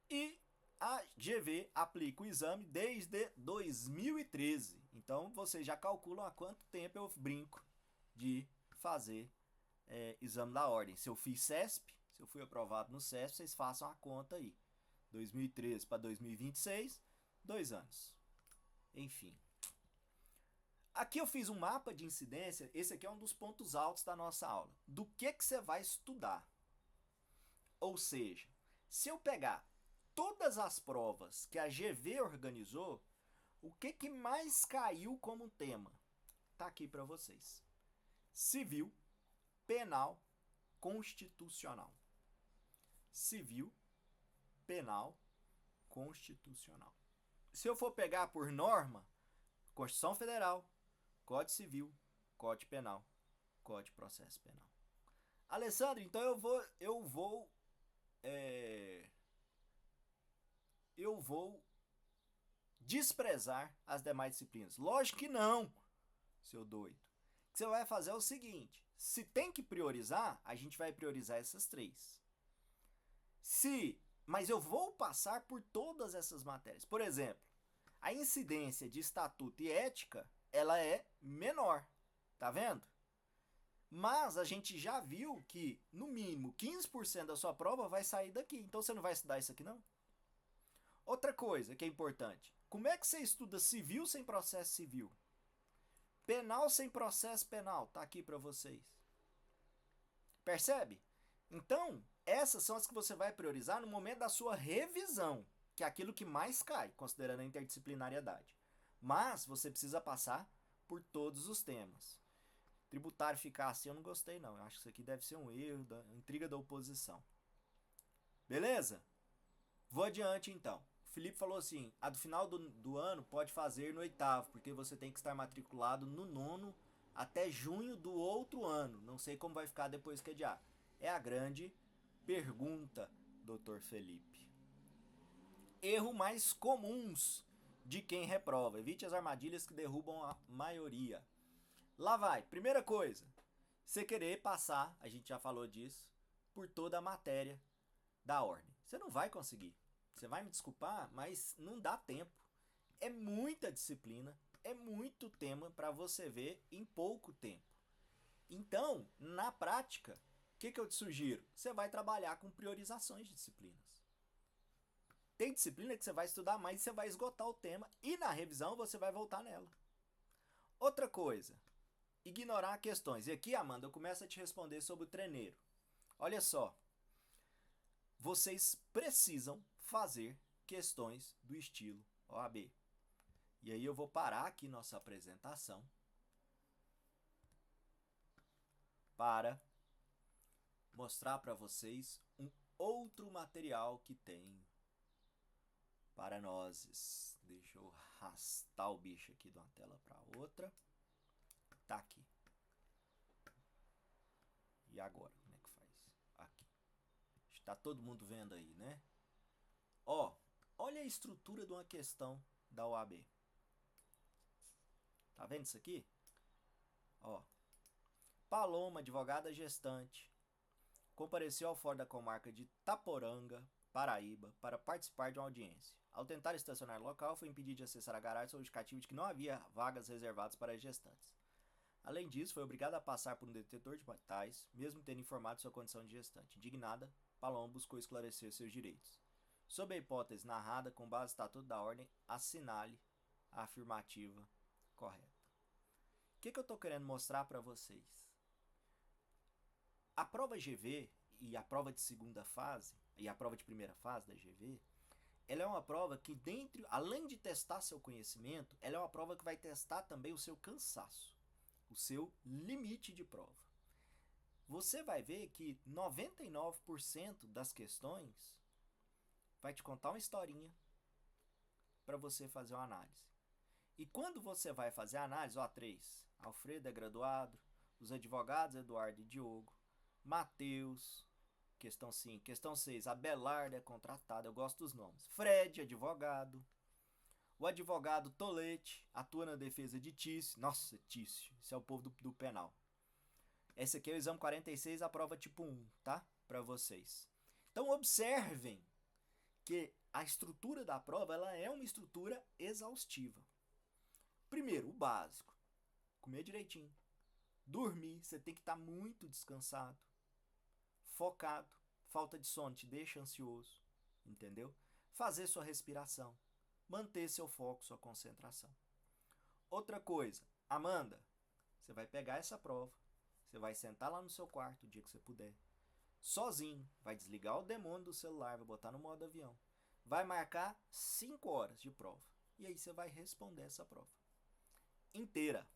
E a GV aplica o exame desde 2013. Então vocês já calculam há quanto tempo eu brinco de fazer exame da ordem. Se eu fiz CESP, se eu fui aprovado no CESP, vocês façam a conta aí. 2013 para 2026, 2 anos. Enfim. Aqui eu fiz um mapa de incidência, esse aqui é um dos pontos altos da nossa aula. Do que você vai estudar? Ou seja, se eu pegar todas as provas que a GV organizou, o que mais caiu como tema? Tá aqui para vocês. Civil, penal, constitucional. Civil, penal, constitucional. Se eu for pegar por norma, Constituição Federal, Código Civil, Código Penal, Código de Processo Penal. Alessandro, então eu vou desprezar as demais disciplinas. Lógico que não, seu doido. O que você vai fazer é o seguinte: se tem que priorizar, a gente vai priorizar essas 3. Mas eu vou passar por todas essas matérias. Por exemplo, a incidência de estatuto e ética, ela é menor. Tá vendo? Mas a gente já viu que, no mínimo, 15% da sua prova vai sair daqui. Então você não vai estudar isso aqui, não? Outra coisa que é importante. Como é que você estuda civil sem processo civil? Penal sem processo penal. Tá aqui para vocês. Percebe? Então, essas são as que você vai priorizar no momento da sua revisão, que é aquilo que mais cai, considerando a interdisciplinariedade. Mas você precisa passar por todos os temas. Tributário ficar assim eu não gostei não. Eu acho que isso aqui deve ser um erro, intriga da oposição. Beleza? Vou adiante então. O Felipe falou assim, a do final do ano pode fazer no 8º, porque você tem que estar matriculado no 9º até junho do outro ano. Não sei como vai ficar depois que adiar. É a grande pergunta, Dr. Felipe. Erro mais comuns de quem reprova. Evite as armadilhas que derrubam a maioria. Lá vai. Primeira coisa, você querer passar, a gente já falou disso, por toda a matéria da ordem. Você não vai conseguir. Você vai me desculpar, mas não dá tempo. É muita disciplina, é muito tema para você ver em pouco tempo. Então, na prática, o que eu te sugiro? Você vai trabalhar com priorizações de disciplinas. Tem disciplina que você vai estudar mais e você vai esgotar o tema e na revisão você vai voltar nela. Outra coisa, ignorar questões. E aqui, Amanda, eu começo a te responder sobre o treineiro. Olha só, vocês precisam fazer questões do estilo OAB. E aí eu vou parar aqui nossa apresentação para mostrar para vocês um outro material que tem para nós. Deixa eu arrastar o bicho aqui de uma tela para outra. Tá aqui. E agora, como é que faz? Aqui. Está todo mundo vendo aí, né? Ó, olha a estrutura de uma questão da OAB. Tá vendo isso aqui? Ó. Paloma, advogada gestante, compareceu ao fórum da comarca de Taporanga, Paraíba, para participar de uma audiência. Ao tentar estacionar no local, foi impedido de acessar a garagem sob o justificativo de que não havia vagas reservadas para gestantes. Além disso, foi obrigada a passar por um detetor de metais, mesmo tendo informado sua condição de gestante. Indignada, Paloma buscou esclarecer seus direitos. Sob a hipótese narrada, com base no Estatuto da Ordem, assinale a afirmativa correta. O que eu estou querendo mostrar para vocês? A prova GV e a prova de segunda fase, e a prova de primeira fase da GV, ela é uma prova que, além de testar seu conhecimento, ela é uma prova que vai testar também o seu cansaço, o seu limite de prova. Você vai ver que 99% das questões vai te contar uma historinha para você fazer uma análise. E quando você vai fazer a análise, ó, 3, Alfredo é graduado, os advogados Eduardo e Diogo, Matheus, questão 5, questão 6, Abelardo é contratado, eu gosto dos nomes, Fred, advogado, o advogado Tolete atua na defesa de Tício, nossa, Tício, esse é o povo do penal. Esse aqui é o exame 46, a prova tipo 1, tá? Para vocês. Então observem que a estrutura da prova, ela é uma estrutura exaustiva. Primeiro, o básico, comer direitinho, dormir, você tem que estar muito descansado, focado, falta de sono te deixa ansioso, entendeu? Fazer sua respiração, manter seu foco, sua concentração. Outra coisa, Amanda, você vai pegar essa prova, você vai sentar lá no seu quarto o dia que você puder, sozinho, vai desligar o demônio do celular, vai botar no modo avião, vai marcar 5 horas de prova. E aí você vai responder essa prova inteira.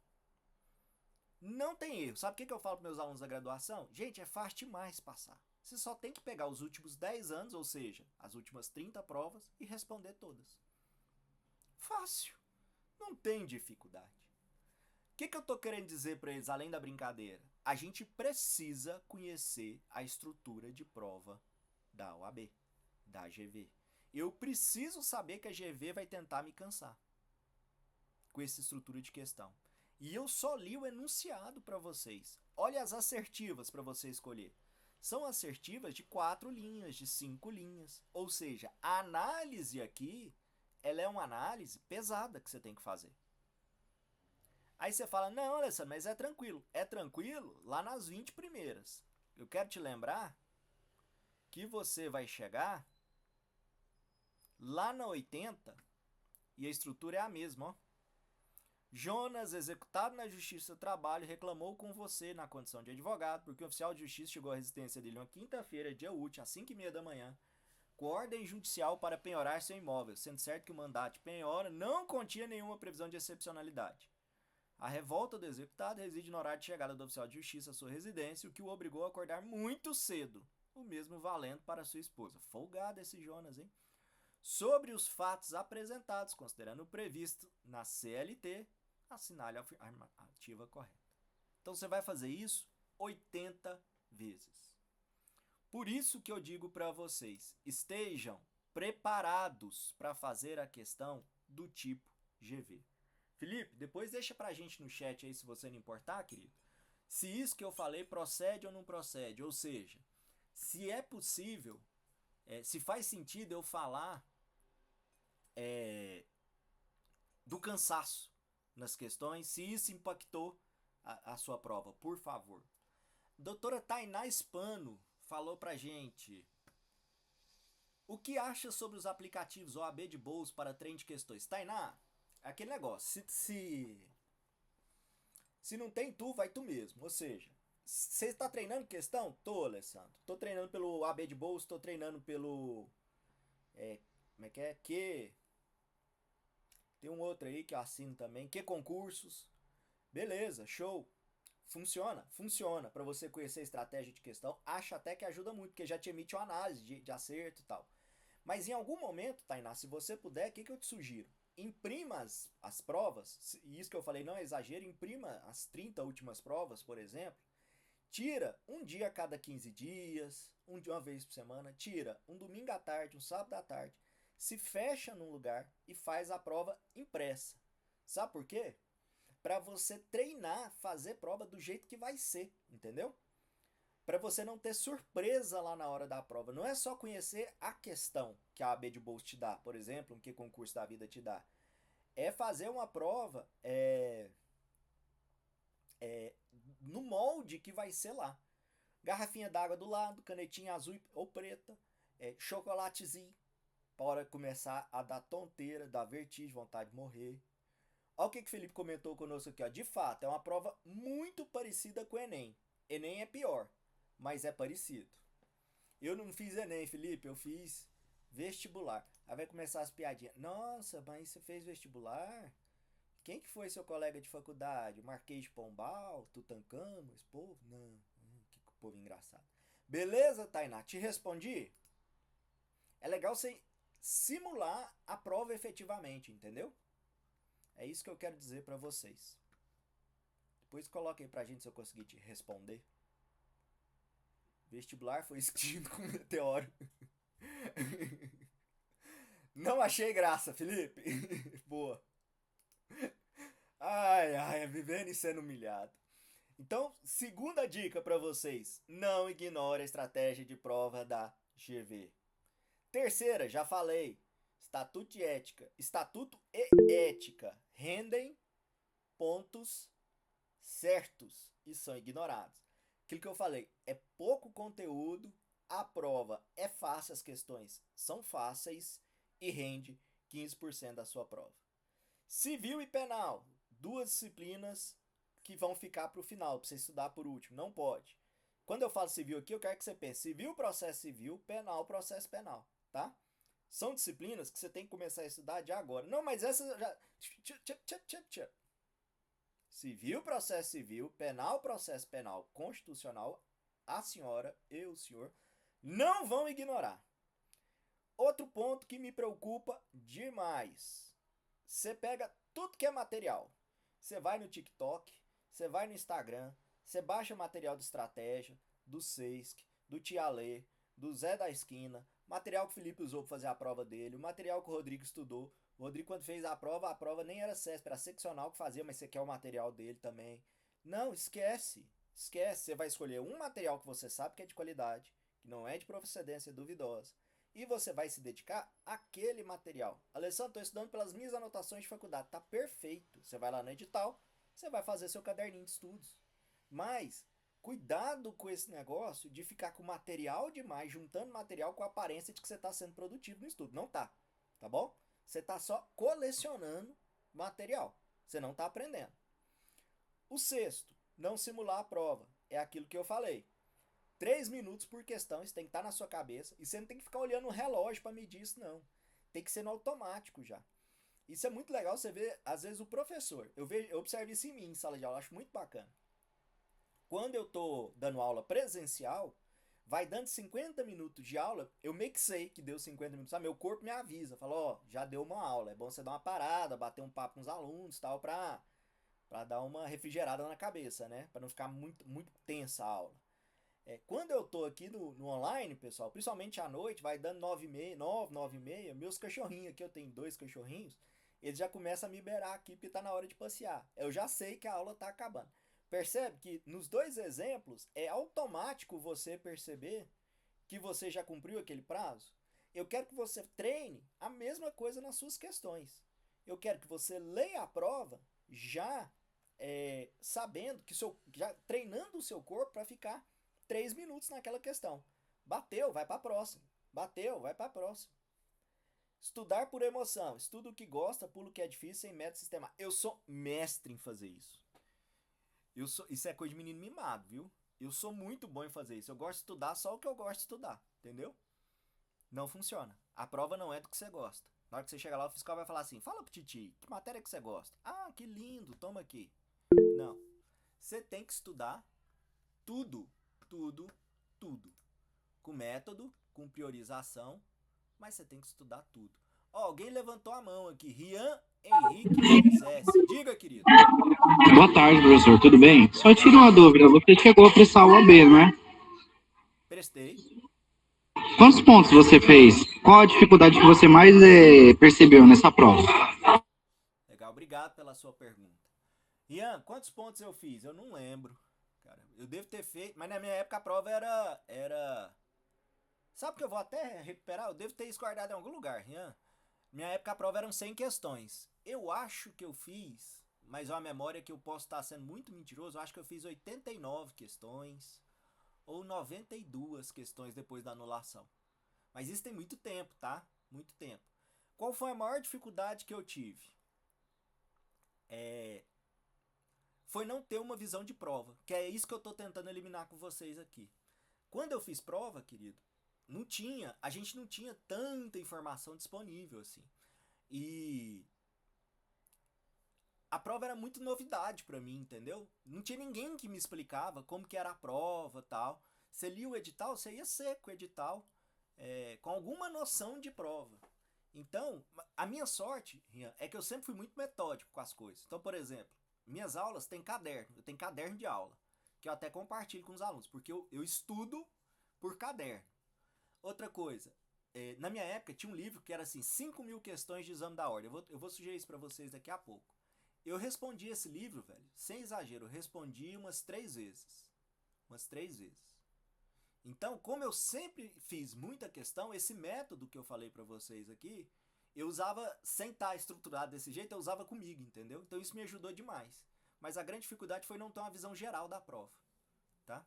Não tem erro. Sabe o que eu falo para meus alunos da graduação? Gente, é fácil demais passar. Você só tem que pegar os últimos 10 anos, ou seja, as últimas 30 provas, e responder todas. Fácil. Não tem dificuldade. O que eu estou querendo dizer para eles, além da brincadeira? A gente precisa conhecer a estrutura de prova da OAB, da GV. Eu preciso saber que a GV vai tentar me cansar com essa estrutura de questão. E eu só li o enunciado para vocês. Olha as assertivas para você escolher. São assertivas de 4 linhas, de 5 linhas. Ou seja, a análise aqui, ela é uma análise pesada que você tem que fazer. Aí você fala, não, Alessandro, mas é tranquilo. É tranquilo lá nas 20 primeiras. Eu quero te lembrar que você vai chegar lá na 80 e a estrutura é a mesma, ó. Jonas, executado na Justiça do Trabalho, reclamou com você na condição de advogado, porque o oficial de justiça chegou à residência dele uma quinta-feira, dia útil, às 5h30 da manhã, com ordem judicial para penhorar seu imóvel, sendo certo que o mandato de penhora não continha nenhuma previsão de excepcionalidade. A revolta do executado reside no horário de chegada do oficial de justiça à sua residência, o que o obrigou a acordar muito cedo, o mesmo valendo para sua esposa. Folgado esse Jonas, hein? Sobre os fatos apresentados, considerando o previsto na CLT, assinale a afirmativa correta. Então você vai fazer isso 80 vezes. Por isso que eu digo para vocês, estejam preparados para fazer a questão do tipo GV. Felipe, depois deixa pra gente no chat aí, se você não importar, querido, se isso que eu falei procede ou não procede. Ou seja, se é possível, se faz sentido eu falar do cansaço nas questões, se isso impactou a sua prova, por favor. Doutora Tainá Spano falou pra gente: o que acha sobre os aplicativos OAB de bolso para treino de questões? Tainá, aquele negócio, se não tem tu, vai tu mesmo. Ou seja, você está treinando questão? Tô, Alessandro. Tô treinando pelo AB de bolso, tô treinando pelo. Como é que é? Tem um outro aí que eu assino também. Que concursos? Beleza, show. Funciona para você conhecer a estratégia de questão. Acho até que ajuda muito, porque já te emite uma análise de acerto e tal. Mas em algum momento, Tainá, se você puder, o que eu te sugiro? Imprima as provas, e isso que eu falei não é exagero, imprima as 30 últimas provas, por exemplo. Tira um dia a cada 15 dias, uma vez por semana, tira um domingo à tarde, um sábado à tarde, se fecha num lugar e faz a prova impressa. Sabe por quê? Para você treinar, fazer prova do jeito que vai ser, entendeu? Para você não ter surpresa lá na hora da prova. Não é só conhecer a questão que a AB de bolso te dá, por exemplo, um que concurso da vida te dá. É fazer uma prova no molde que vai ser lá. Garrafinha d'água do lado, canetinha azul ou preta, chocolatezinho, para começar a dar tonteira, dar vertigem, vontade de morrer. Olha o que o Felipe comentou conosco aqui. Ó. De fato, é uma prova muito parecida com o Enem. Enem é pior, mas é parecido. Eu não fiz Enem, Felipe, eu fiz vestibular. Aí vai começar as piadinhas. Nossa, mas você fez vestibular? Quem que foi seu colega de faculdade? Marquês de Pombal? Tutancâmon? Esse povo? Não. Que povo engraçado. Beleza, Tainá? Te respondi? É legal você simular a prova efetivamente, entendeu? É isso que eu quero dizer pra vocês. Depois coloca aí pra gente se eu conseguir te responder. Vestibular foi extinto com meteoro. Não achei graça, Felipe. Boa. Ai, ai, vivendo e sendo humilhado. Então, segunda dica para vocês: não ignore a estratégia de prova da GV. Terceira, já falei, estatuto de ética. Estatuto e ética rendem pontos certos e são ignorados. Aquilo que eu falei, é pouco conteúdo, a prova é fácil, as questões são fáceis e rende 15% da sua prova. Civil e penal, duas disciplinas que vão ficar para o final, para você estudar por último. Não pode. Quando eu falo civil aqui, eu quero que você pense civil, processo civil, penal, processo penal, tá? São disciplinas que você tem que começar a estudar de agora. Não, mas essa já... Civil, processo civil, penal, processo penal, constitucional, a senhora e o senhor não vão ignorar. Outro ponto que me preocupa demais. Você pega tudo que é material. Você vai no TikTok, você vai no Instagram, você baixa material de estratégia, do Seisk, do Tia Lê, do Zé da Esquina, material que o Felipe usou para fazer a prova dele, o material que o Rodrigo estudou. O Rodrigo, quando fez a prova nem era CESP, era seccional que fazia, mas você quer o material dele também. Não, esquece. Esquece. Você vai escolher um material que você sabe que é de qualidade, que não é de procedência duvidosa, e você vai se dedicar àquele material. Alessandro, estou estudando pelas minhas anotações de faculdade. Tá perfeito. Você vai lá no edital, você vai fazer seu caderninho de estudos. Mas cuidado com esse negócio de ficar com material demais, juntando material com a aparência de que você está sendo produtivo no estudo. Não tá. Tá bom? Você está só colecionando material. Você não está aprendendo. O sexto, não simular a prova. É aquilo que eu falei. 3 minutos por questão, isso tem que estar na sua cabeça. E você não tem que ficar olhando o relógio para medir isso, não. Tem que ser no automático já. Isso é muito legal, você vê, às vezes, o professor. Eu observo isso em mim, em sala de aula, acho muito bacana. Quando eu tô dando aula presencial, vai dando 50 minutos de aula, eu meio que sei que deu 50 minutos, sabe? Meu corpo me avisa, fala, ó, já deu uma aula, é bom você dar uma parada, bater um papo com os alunos e tal, pra dar uma refrigerada na cabeça, né? Pra não ficar muito, muito tensa a aula. Quando eu tô aqui no online, pessoal, principalmente à noite, vai dando 9h30, 9h30, meus cachorrinhos aqui, eu tenho 2 cachorrinhos, eles já começam a me liberar aqui porque tá na hora de passear. Eu já sei que a aula tá acabando. Percebe que nos 2 exemplos é automático você perceber que você já cumpriu aquele prazo? Eu quero que você treine a mesma coisa nas suas questões. Eu quero que você leia a prova já sabendo que já treinando o seu corpo para ficar 3 minutos naquela questão. Bateu, vai para a próxima. Bateu, vai para a próxima. Estudar por emoção. Estuda o que gosta, pula o que é difícil, sem método sistemático. Eu sou mestre em fazer isso. Isso é coisa de menino mimado, viu? Eu sou muito bom em fazer isso. Eu gosto de estudar só o que eu gosto de estudar, entendeu? Não funciona. A prova não é do que você gosta. Na hora que você chegar lá, o fiscal vai falar assim: fala pro Titi, que matéria que você gosta? Ah, que lindo, toma aqui. Não. Você tem que estudar tudo, tudo, tudo. Com método, com priorização, mas você tem que estudar tudo. Ó, alguém levantou a mão aqui. Rian Henrique Moisés. Diga, querido. Boa tarde, professor. Tudo bem? Só tira uma dúvida. Você chegou a prestar o AB, não é? Prestei. Quantos pontos você fez? Qual a dificuldade que você mais percebeu nessa prova? Legal, obrigado pela sua pergunta. Rian, quantos pontos eu fiz? Eu não lembro. Cara, eu devo ter feito, mas na minha época a prova era... Sabe que eu vou até recuperar? Eu devo ter isso guardado em algum lugar, Rian. Minha época a prova eram 100 questões. Eu acho que eu fiz, mas é uma memória que eu posso estar sendo muito mentiroso, eu acho que eu fiz 89 questões ou 92 questões depois da anulação. Mas isso tem muito tempo, tá? Muito tempo. Qual foi a maior dificuldade que eu tive? Foi não ter uma visão de prova, que é isso que eu tô tentando eliminar com vocês aqui. Quando eu fiz prova, querido, a gente não tinha tanta informação disponível assim. E a prova era muito novidade pra mim, entendeu? Não tinha ninguém que me explicava como que era a prova, tal. Você lia o edital, você ia seco o edital, com alguma noção de prova. Então, a minha sorte, Rian, é que eu sempre fui muito metódico com as coisas. Então, por exemplo, minhas aulas têm caderno, eu tenho caderno de aula, que eu até compartilho com os alunos, porque eu estudo por caderno. Outra coisa, na minha época tinha um livro que era assim, 5.000 questões de exame da ordem. Eu vou sugerir isso pra vocês daqui a pouco. Eu respondi esse livro, velho, sem exagero, eu respondi umas 3 vezes. Umas 3 vezes. Então, como eu sempre fiz muita questão, esse método que eu falei pra vocês aqui, eu usava, sem estar estruturado desse jeito, eu usava comigo, entendeu? Então isso me ajudou demais. Mas a grande dificuldade foi não ter uma visão geral da prova, tá?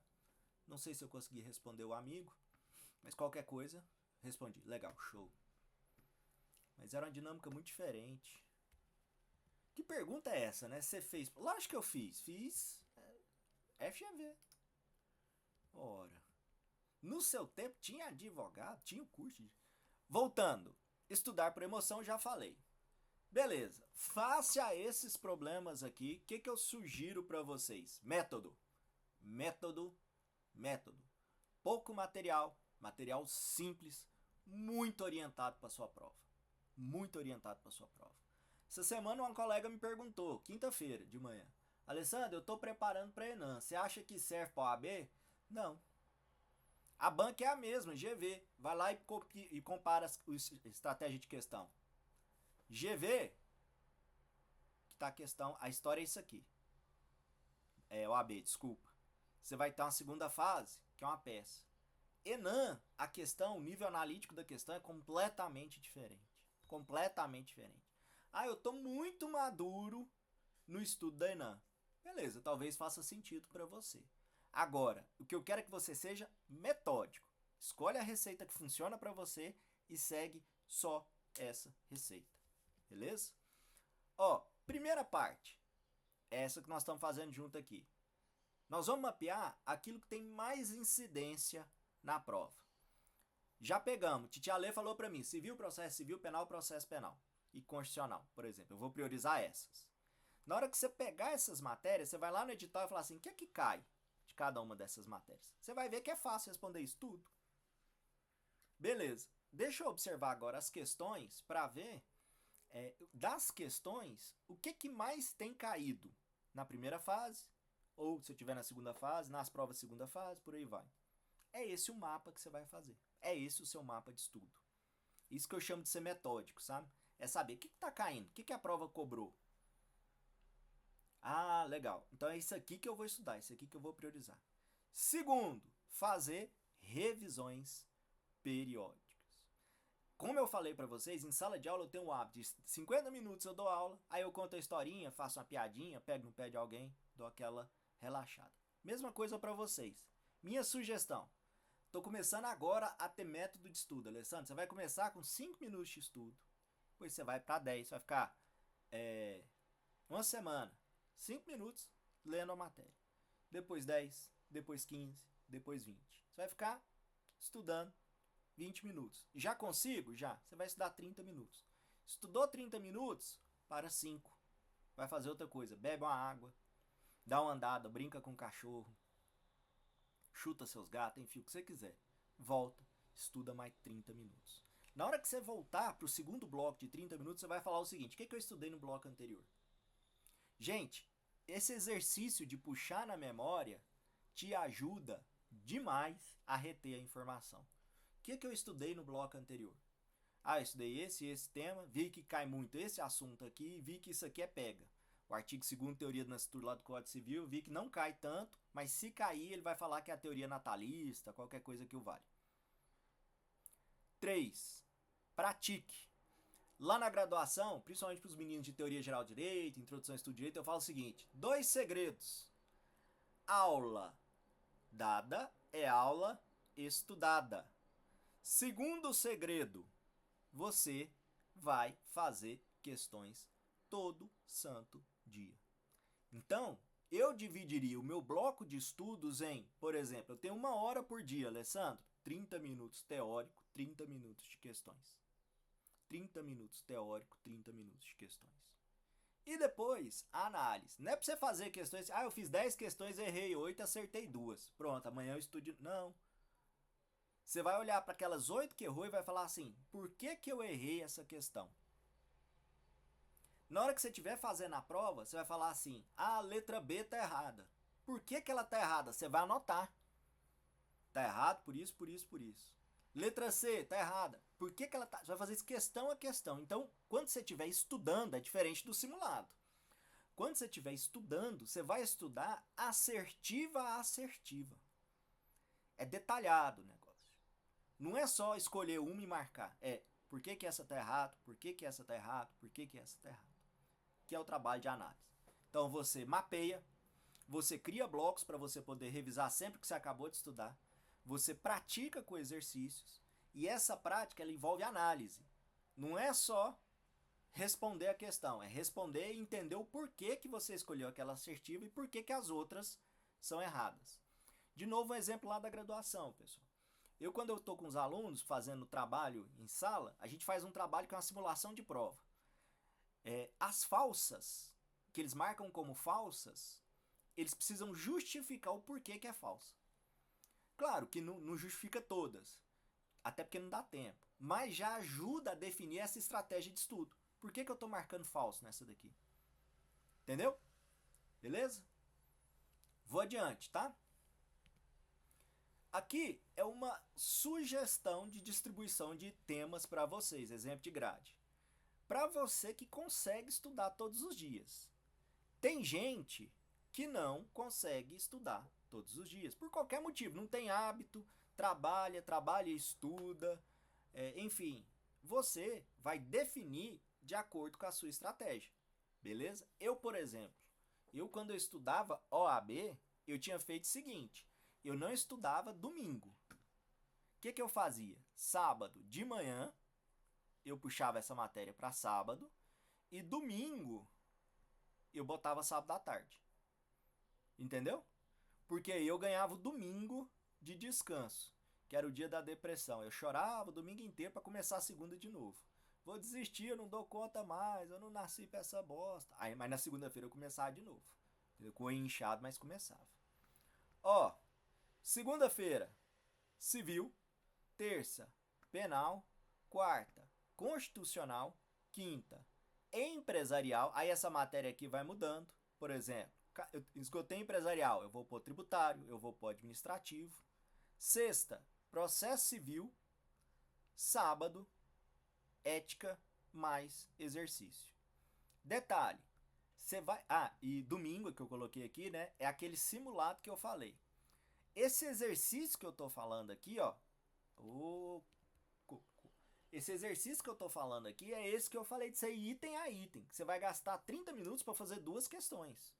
Não sei se eu consegui responder o amigo, mas qualquer coisa, respondi. Legal, show. Mas era uma dinâmica muito diferente. Que pergunta é essa, né? Você fez... Lógico que eu fiz. Fiz FGV. Ora. No seu tempo tinha advogado, tinha o curso. Voltando. Estudar por emoção, já falei. Beleza. Face a esses problemas aqui, o que eu sugiro para vocês? Método. Método. Método. Pouco material. Material simples. Muito orientado para sua prova. Muito orientado para sua prova. Essa semana uma colega me perguntou, quinta-feira de manhã, Alessandro, eu estou preparando para Enem. Você acha que serve para o AB? Não. A banca é a mesma, GV. Vai lá e compara a estratégia de questão. GV, que tá a questão, a história é isso aqui. É o AB, desculpa. Você vai ter uma segunda fase, que é uma peça. Enem, a questão, o nível analítico da questão é completamente diferente. Completamente diferente. Ah, eu tô muito maduro no estudo da Enem. Beleza, talvez faça sentido para você. Agora, o que eu quero é que você seja metódico. Escolhe a receita que funciona para você e segue só essa receita. Beleza? Ó, primeira parte. Essa que nós estamos fazendo junto aqui. Nós vamos mapear aquilo que tem mais incidência na prova. Já pegamos. Titia Lê falou para mim, civil, processo civil, penal, processo penal. E constitucional, por exemplo. Eu vou priorizar essas. Na hora que você pegar essas matérias, você vai lá no edital e falar assim, o que é que cai de cada uma dessas matérias? Você vai ver que é fácil responder isso tudo. Beleza. Deixa eu observar agora as questões para ver, das questões, o que mais tem caído na primeira fase, ou se eu estiver na segunda fase, nas provas de segunda fase, por aí vai. É esse o mapa que você vai fazer. É esse o seu mapa de estudo. Isso que eu chamo de ser metódico, sabe? É saber o que está caindo, o que a prova cobrou. Ah, legal. Então é isso aqui que eu vou estudar, isso aqui que eu vou priorizar. Segundo, fazer revisões periódicas. Como eu falei para vocês, em sala de aula eu tenho o hábito de 50 minutos eu dou aula, aí eu conto a historinha, faço uma piadinha, pego no pé de alguém, dou aquela relaxada. Mesma coisa para vocês. Minha sugestão. Estou começando agora a ter método de estudo, Alessandro. Você vai começar com 5 minutos de estudo. Depois você vai para 10. Você vai ficar uma semana, 5 minutos lendo a matéria. Depois 10, depois 15, depois 20. Você vai ficar estudando 20 minutos. Já consigo? Já. Você vai estudar 30 minutos. Estudou 30 minutos? Para 5. Vai fazer outra coisa. Bebe uma água. Dá uma andada. Brinca com o cachorro. Chuta seus gatos. Enfim, o que você quiser. Volta. Estuda mais 30 minutos. Na hora que você voltar para o segundo bloco de 30 minutos, você vai falar o seguinte. O que eu estudei no bloco anterior? Gente, esse exercício de puxar na memória te ajuda demais a reter a informação. O que eu estudei no bloco anterior? Ah, eu estudei esse tema, vi que cai muito esse assunto aqui, vi que isso aqui é pega. O artigo 2º, teoria do nascituro lá do Código Civil, vi que não cai tanto, mas se cair, ele vai falar que é a teoria natalista, qualquer coisa que o vale. 3. Pratique. Lá na graduação, principalmente para os meninos de teoria geral de direito, introdução ao estudo de direito, eu falo o seguinte, 2 segredos. Aula dada é aula estudada. Segundo segredo, você vai fazer questões todo santo dia. Então, eu dividiria o meu bloco de estudos em, por exemplo, eu tenho 1 hora por dia, Alessandro, 30 minutos teórico, 30 minutos de questões. 30 minutos teórico, 30 minutos de questões. E depois, a análise. Não é para você fazer questões, eu fiz 10 questões, errei 8, acertei 2. Pronto, amanhã eu estudo. Não. Você vai olhar para aquelas 8 que errou e vai falar assim, por que eu errei essa questão? Na hora que você estiver fazendo a prova, você vai falar assim, a letra B está errada. Por que ela está errada? Você vai anotar. Está errado por isso, por isso, por isso. Letra C, está errada. Por que ela está... Você vai fazer isso questão a questão. Então, quando você estiver estudando, é diferente do simulado. Quando você estiver estudando, você vai estudar assertiva a assertiva. É detalhado o negócio. Não é só escolher uma e marcar. É, por que essa está errada? Por que essa está errada? Por que essa está errada? Que é o trabalho de análise. Então, você mapeia, você cria blocos para você poder revisar sempre que você acabou de estudar, você pratica com exercícios, e essa prática ela envolve análise. Não é só responder a questão, é responder e entender o porquê que você escolheu aquela assertiva e por que as outras são erradas. De novo, um exemplo lá da graduação, pessoal. Quando eu estou com os alunos fazendo trabalho em sala, a gente faz um trabalho que é uma simulação de prova. As falsas, que eles marcam como falsas, eles precisam justificar o porquê que é falsa. Claro que não justifica todas, até porque não dá tempo, mas já ajuda a definir essa estratégia de estudo. Por que eu estou marcando falso nessa daqui? Entendeu? Beleza? Vou adiante, tá? Aqui é uma sugestão de distribuição de temas para vocês, exemplo de grade. Para você que consegue estudar todos os dias. Tem gente que não consegue estudar todos os dias, por qualquer motivo, não tem hábito, trabalha e estuda, enfim, você vai definir de acordo com a sua estratégia, beleza? Por exemplo, quando eu estudava OAB, eu tinha feito o seguinte, eu não estudava domingo. O que eu fazia? Sábado de manhã, eu puxava essa matéria para sábado, e domingo eu botava sábado à tarde. Entendeu? Porque aí eu ganhava o domingo de descanso, que era o dia da depressão. Eu chorava o domingo inteiro para começar a segunda de novo. Vou desistir, eu não dou conta mais, eu não nasci pra essa bosta. Aí, mas na segunda-feira eu começava de novo. Ficou inchado, mas começava. Segunda-feira, civil. Terça, penal. Quarta, constitucional. Quinta, empresarial. Aí essa matéria aqui vai mudando. Por exemplo, eu esgotei empresarial, eu vou pôr tributário, eu vou pôr administrativo. Sexta, processo civil. Sábado, ética mais exercício. Detalhe, você vai... e domingo que eu coloquei aqui, né, é aquele simulado que eu falei. Esse exercício que eu tô falando aqui, ó, esse exercício que eu tô falando aqui é esse que eu falei de ser item a item. Você vai gastar 30 minutos para fazer 2 questões.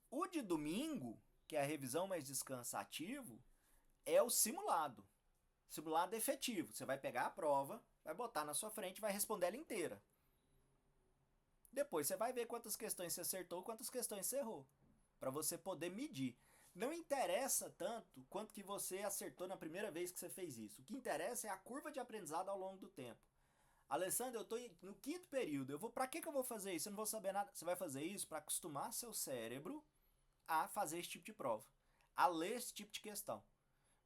O de domingo, que é a revisão mais descansativo, é o simulado. Simulado efetivo. Você vai pegar a prova, vai botar na sua frente e vai responder ela inteira. Depois você vai ver quantas questões você acertou, quantas questões você errou. Para você poder medir. Não interessa tanto quanto que você acertou na primeira vez que você fez isso. O que interessa é a curva de aprendizado ao longo do tempo. Alessandro, eu estou no 5º período. Para que eu vou fazer isso? Eu não vou saber nada. Você vai fazer isso para acostumar seu cérebro a fazer esse tipo de prova. A ler esse tipo de questão.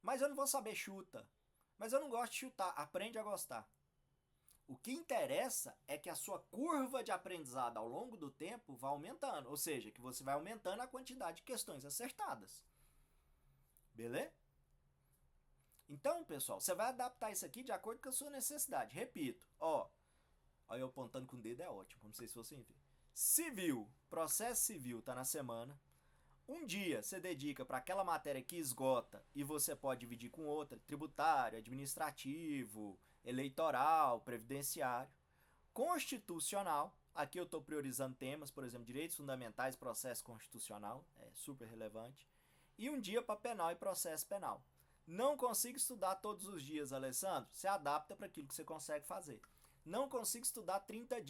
Mas eu não vou saber, chuta. Mas eu não gosto de chutar. Aprende a gostar. O que interessa é que a sua curva de aprendizado ao longo do tempo vai aumentando. Ou seja, que você vai aumentando a quantidade de questões acertadas. Beleza? Então, pessoal, você vai adaptar isso aqui de acordo com a sua necessidade. Repito, Olha eu apontando com o dedo é ótimo, não sei se você entende. Civil, processo civil tá na semana. Um dia você dedica para aquela matéria que esgota e você pode dividir com outra, tributário, administrativo, eleitoral, previdenciário. Constitucional, aqui eu estou priorizando temas, por exemplo, direitos fundamentais, processo constitucional, é super relevante. E um dia para penal e processo penal. Não consigo estudar todos os dias, Alessandro? Você adapta para aquilo que você consegue fazer. Não consigo estudar 30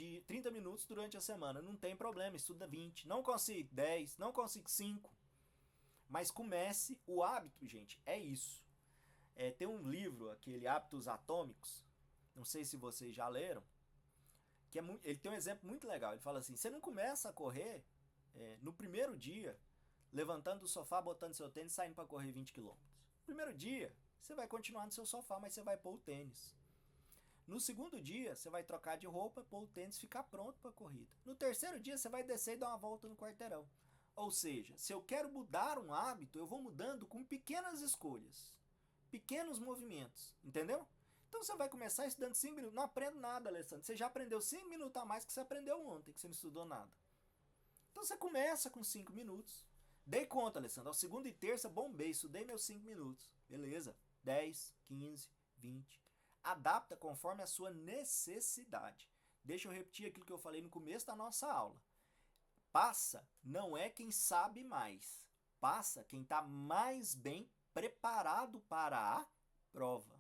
minutos durante a semana. Não tem problema, estuda 20. Não consigo 10, não consigo 5. Mas comece o hábito, gente, é isso. Tem um livro, aquele Hábitos Atômicos, não sei se vocês já leram, que ele tem um exemplo muito legal. Ele fala assim, você não começa a correr no primeiro dia, levantando do sofá, botando seu tênis e saindo para correr 20 km. No primeiro dia, você vai continuar no seu sofá, mas você vai pôr o tênis. No segundo dia, você vai trocar de roupa, pôr o tênis e ficar pronto para a corrida. No terceiro dia, você vai descer e dar uma volta no quarteirão. Ou seja, se eu quero mudar um hábito, eu vou mudando com pequenas escolhas, pequenos movimentos, entendeu? Então você vai começar estudando 5 minutos. Não aprendo nada, Alessandro. Você já aprendeu 5 minutos a mais que você aprendeu ontem, que você não estudou nada. Então você começa com 5 minutos. Dei conta, Alessandro. Ao segunda e terça, bombei, estudei meus 5 minutos. Beleza. 10, 15, 20. Adapta conforme a sua necessidade. Deixa eu repetir aquilo que eu falei no começo da nossa aula. Passa não é quem sabe mais. Passa quem está mais bem preparado para a prova.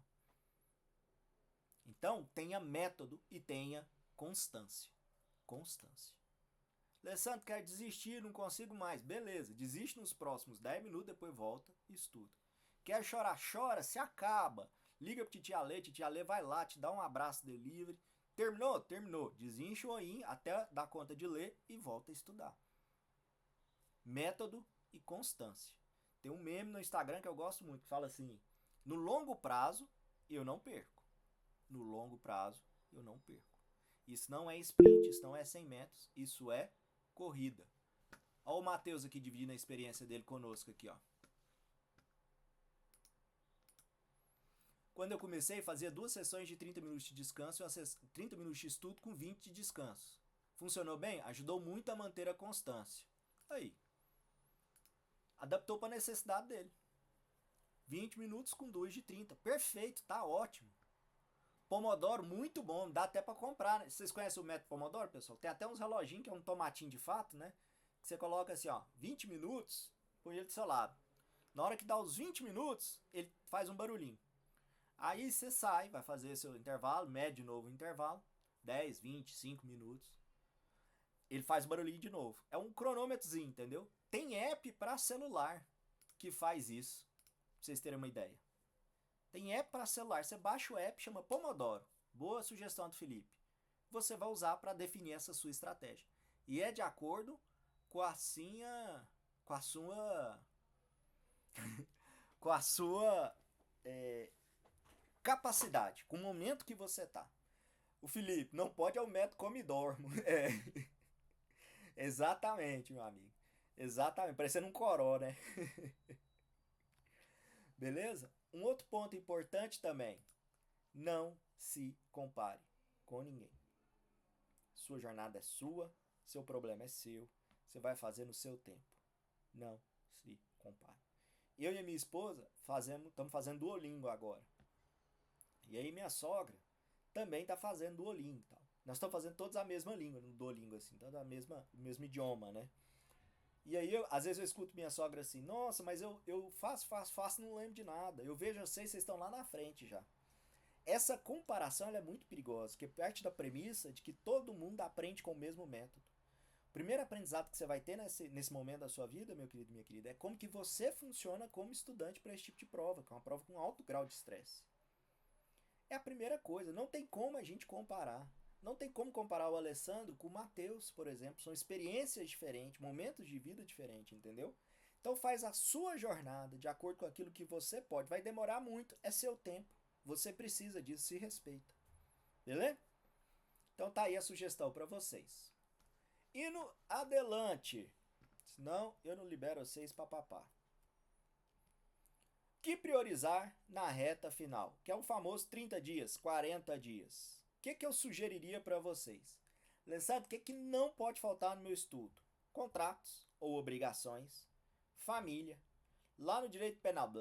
Então, tenha método e tenha Constância. Constância. Alessandro, quero desistir, não consigo mais. Beleza, desiste nos próximos 10 minutos, depois volta e estuda. Quer chorar? Chora, se acaba. Liga pro Titia Lê vai lá, te dá um abraço delivery. Terminou? Terminou. Desincha o olhinho até dar conta de ler e volta a estudar. Método e constância. Tem um meme no Instagram que eu gosto muito, que fala assim: no longo prazo, eu não perco. No longo prazo, eu não perco. Isso não é sprint, isso não é 100 metros, isso é corrida. Olha o Matheus aqui dividindo a experiência dele conosco aqui, ó. Quando eu comecei, fazia 2 sessões de 30 minutos de descanso e 30 minutos de estudo com 20 de descanso. Funcionou bem? Ajudou muito a manter a constância. Aí. Adaptou para a necessidade dele. 20 minutos com 2 de 30. Perfeito, tá ótimo. Pomodoro, muito bom. Dá até para comprar, né? Vocês conhecem o método Pomodoro, pessoal? Tem até uns reloginhos, que é um tomatinho de fato, né? Que você coloca assim, ó, 20 minutos, põe ele do seu lado. Na hora que dá os 20 minutos, ele faz um barulhinho. Aí você sai, vai fazer seu intervalo, mede de novo o intervalo, 10, 20, 5 minutos. Ele faz barulhinho de novo. É um cronômetrozinho, entendeu? Tem app para celular que faz isso, pra vocês terem uma ideia. Tem app para celular, você baixa o app, chama Pomodoro. Boa sugestão do Felipe. Você vai usar para definir essa sua estratégia. E é de acordo com a sua com a sua capacidade, com o momento que você tá. O Felipe, não pode é o método come e dormo. É. Exatamente, meu amigo. Exatamente, parecendo um coró, né? Beleza? Um outro ponto importante também. Não se compare com ninguém. Sua jornada é sua, seu problema é seu, você vai fazer no seu tempo. Não se compare. Eu e a minha esposa estamos fazendo Duolingo agora. E aí minha sogra também está fazendo Duolingo. Tal. Nós estamos fazendo todos a mesma língua no Duolingo, assim, todos o mesmo idioma, né? E aí, às vezes eu escuto minha sogra assim, nossa, mas eu faço, não lembro de nada. Eu vejo vocês estão lá na frente já. Essa comparação ela é muito perigosa, porque parte da premissa de que todo mundo aprende com o mesmo método. O primeiro aprendizado que você vai ter nesse momento da sua vida, meu querido e minha querida, é como que você funciona como estudante para esse tipo de prova, que é uma prova com alto grau de estresse. É a primeira coisa, não tem como a gente comparar. Não tem como comparar o Alessandro com o Matheus, por exemplo. São experiências diferentes, momentos de vida diferentes, entendeu? Então faz a sua jornada de acordo com aquilo que você pode. Vai demorar muito, é seu tempo. Você precisa disso, se respeita. Beleza? Então tá aí a sugestão para vocês. Indo adelante. Senão eu não libero vocês papapá. Que priorizar na reta final? Que é o famoso 30 dias, 40 dias. O que eu sugeriria para vocês? Alessandro, o que não pode faltar no meu estudo? Contratos ou obrigações, família, lá no direito penal,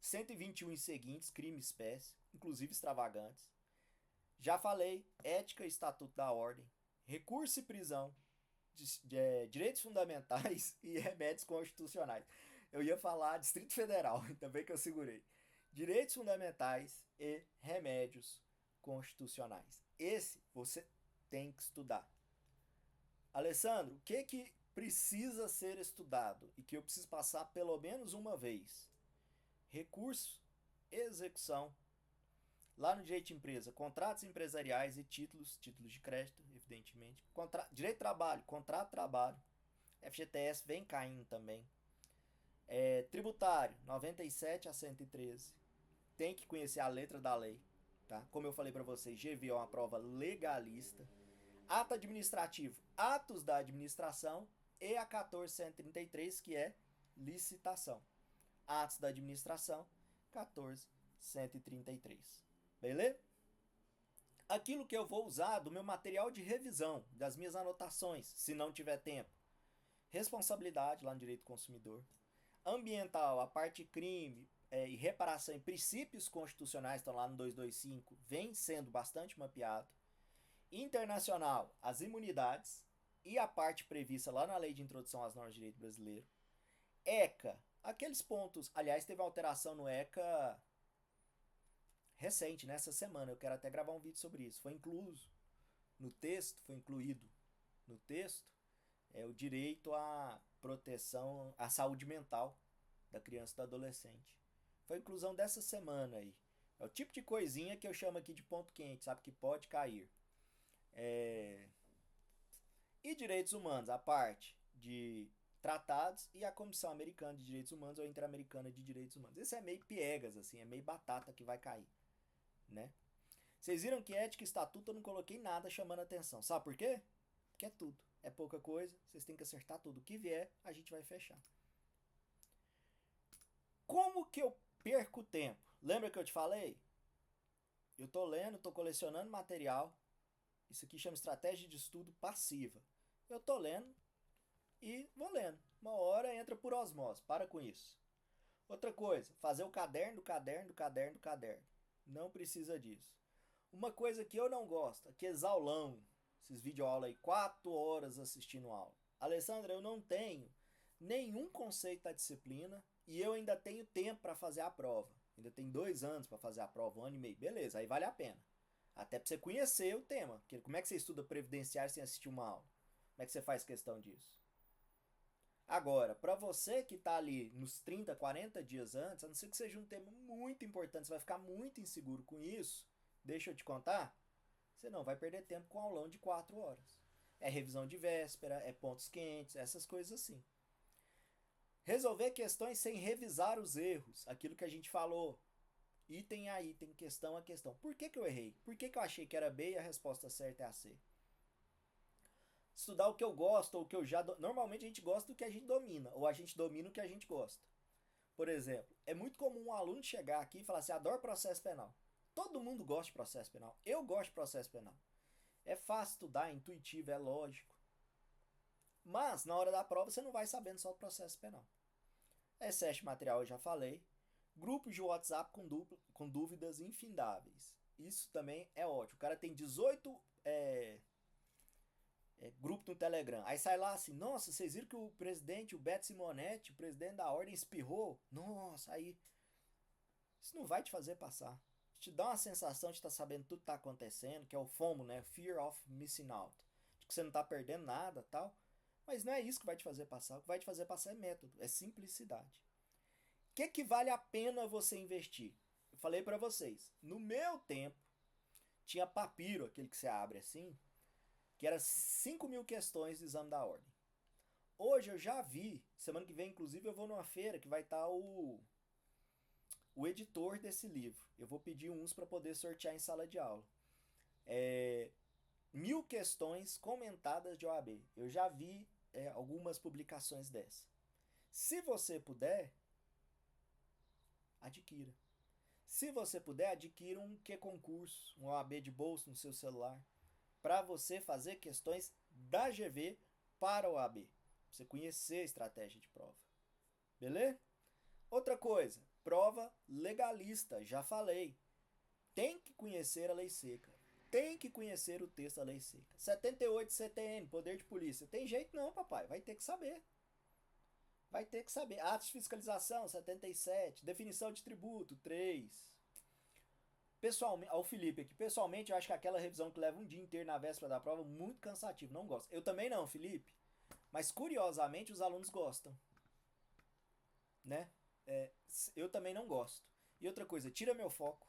121 e seguintes, crime espécie, inclusive extravagantes. Já falei, ética e estatuto da ordem, recurso e prisão, direitos fundamentais e remédios constitucionais. Eu ia falar Distrito Federal, ainda bem que eu segurei. Direitos fundamentais e remédios constitucionais. Esse você tem que estudar. Alessandro, o que precisa ser estudado e que eu preciso passar pelo menos uma vez? Recurso, execução. Lá no direito de empresa, contratos empresariais e títulos de crédito, evidentemente. Direito de trabalho, contrato de trabalho. FGTS vem caindo também. Tributário, 97 a 113. Tem que conhecer a letra da lei. Tá? Como eu falei para vocês, GV é uma prova legalista. Ato administrativo, atos da administração. E a 14.133, que é licitação. Atos da administração, 14.133. Beleza? Aquilo que eu vou usar do meu material de revisão, das minhas anotações, se não tiver tempo. Responsabilidade lá no direito do consumidor. Ambiental, a parte crime e reparação e princípios constitucionais estão lá no 225, vem sendo bastante mapeado. Internacional, as imunidades e a parte prevista lá na Lei de Introdução às Normas de Direito Brasileiro. ECA, aqueles pontos, aliás, teve alteração no ECA recente, nessa semana, eu quero até gravar um vídeo sobre isso, foi incluso no texto, foi incluído no texto, é o direito à proteção, à saúde mental da criança e do adolescente. Foi a inclusão dessa semana aí. É o tipo de coisinha que eu chamo aqui de ponto quente, sabe? Que pode cair. E direitos humanos, a parte de tratados e a Comissão Americana de Direitos Humanos ou Interamericana de Direitos Humanos. Esse é meio piegas, assim, é meio batata que vai cair, né? Vocês viram que ética e estatuto eu não coloquei nada chamando atenção. Sabe por quê? Porque é tudo. É pouca coisa, vocês têm que acertar tudo. O que vier, a gente vai fechar. Como que eu perco tempo? Lembra que eu te falei? Eu tô lendo, tô colecionando material. Isso aqui chama estratégia de estudo passiva. Eu tô lendo e vou lendo. Uma hora entra por osmose. Para com isso. Outra coisa, fazer o caderno do caderno do caderno do caderno. Não precisa disso. Uma coisa que eu não gosto, aqueles aulão, esses videoaulas aí, 4 horas assistindo aula. Alessandra, eu não tenho nenhum conceito da disciplina e eu ainda tenho tempo para fazer a prova. Ainda tem 2 anos para fazer a prova, 1 ano e meio. Beleza, aí vale a pena. Até para você conhecer o tema. Como é que você estuda previdenciário sem assistir uma aula? Como é que você faz questão disso? Agora, para você que está ali nos 30, 40 dias antes, a não ser que seja um tema muito importante, você vai ficar muito inseguro com isso, deixa eu te contar, você não vai perder tempo com aulão de 4 horas. É revisão de véspera, é pontos quentes, essas coisas assim. Resolver questões sem revisar os erros, aquilo que a gente falou. Item a item, questão a questão. Por que eu errei? Por que eu achei que era B e a resposta certa é a C? Estudar o que eu gosto ou o que eu já... Normalmente a gente gosta do que a gente domina, ou a gente domina o que a gente gosta. Por exemplo, é muito comum um aluno chegar aqui e falar assim, adoro processo penal. Todo mundo gosta de processo penal. Eu gosto de processo penal. É fácil estudar, é intuitivo, é lógico. Mas, na hora da prova, você não vai sabendo só do processo penal. Excesso material, eu já falei. Grupos de WhatsApp com dúvidas infindáveis. Isso também é ótimo. O cara tem 18 grupos no Telegram. Aí sai lá assim, nossa, vocês viram que o presidente, o Beto Simonetti, o presidente da ordem, espirrou? Nossa, aí... Isso não vai te fazer passar. Te dá uma sensação de estar sabendo tudo que está acontecendo, que é o FOMO, né? Fear of Missing Out. De que você não está perdendo nada e tal. Mas não é isso que vai te fazer passar. O que vai te fazer passar é método, é simplicidade. O que vale a pena você investir? Eu falei para vocês, no meu tempo, tinha papiro, aquele que você abre assim, que era 5.000 questões do exame da ordem. Hoje eu já vi, semana que vem inclusive eu vou numa feira que vai estar o editor desse livro. Eu vou pedir uns para poder sortear em sala de aula. 1.000 questões comentadas de OAB. Eu já vi algumas publicações dessa. Se você puder, adquira. Se você puder, adquira um Q-concurso, um OAB de bolsa no seu celular, para você fazer questões da GV para o OAB. Pra você conhecer a estratégia de prova. Beleza? Outra coisa, prova legalista, já falei. Tem que conhecer a lei seca. Tem que conhecer o texto da lei seca. 78 CTN, poder de polícia. Tem jeito não, papai. Vai ter que saber. Vai ter que saber. Atos de fiscalização, 77. Definição de tributo, 3. Pessoalmente, ao Felipe aqui. Pessoalmente, eu acho que aquela revisão que leva um dia inteiro na véspera da prova, muito cansativo. Não gosto. Eu também não, Felipe. Mas, curiosamente, os alunos gostam. Né? Eu também não gosto. E outra coisa, tira meu foco.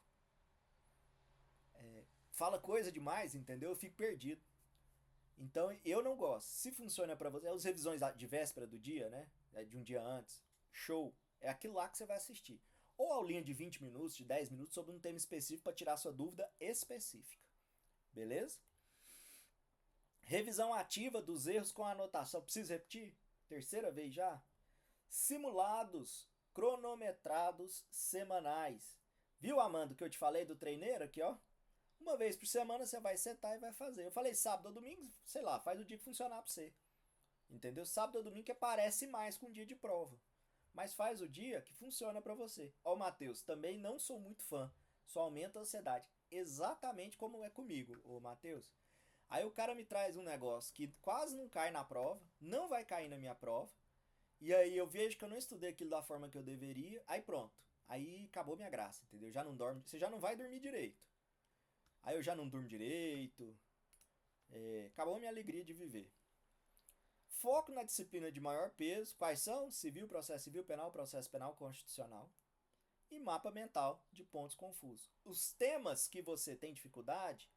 Fala coisa demais, entendeu? Eu fico perdido. Então, eu não gosto. Se funciona pra você, as revisões de véspera do dia, né? De um dia antes. Show. É aquilo lá que você vai assistir. Ou aulinha de 20 minutos, de 10 minutos, sobre um tema específico para tirar sua dúvida específica. Beleza? Revisão ativa dos erros com anotação. Preciso repetir? Terceira vez já? Simulados cronometrados semanais. Viu, Amanda, que eu te falei do treineiro aqui, ó? Uma vez por semana você vai sentar e vai fazer. Eu falei sábado ou domingo, sei lá, faz o dia que funcionar pra você. Entendeu? Sábado ou domingo que parece mais com um dia de prova. Mas faz o dia que funciona pra você. Ó, Matheus, também não sou muito fã. Só aumenta a ansiedade. Exatamente como é comigo, ô Matheus. Aí o cara me traz um negócio que quase não cai na prova, não vai cair na minha prova. E aí eu vejo que eu não estudei aquilo da forma que eu deveria. Aí pronto. Aí acabou minha graça, entendeu? Já não dorme, você já não vai dormir direito. Aí eu já não durmo direito. Acabou a minha alegria de viver. Foco na disciplina de maior peso. Quais são? Civil, processo civil, penal, processo penal, constitucional. E mapa mental de pontos confusos. Os temas que você tem dificuldade,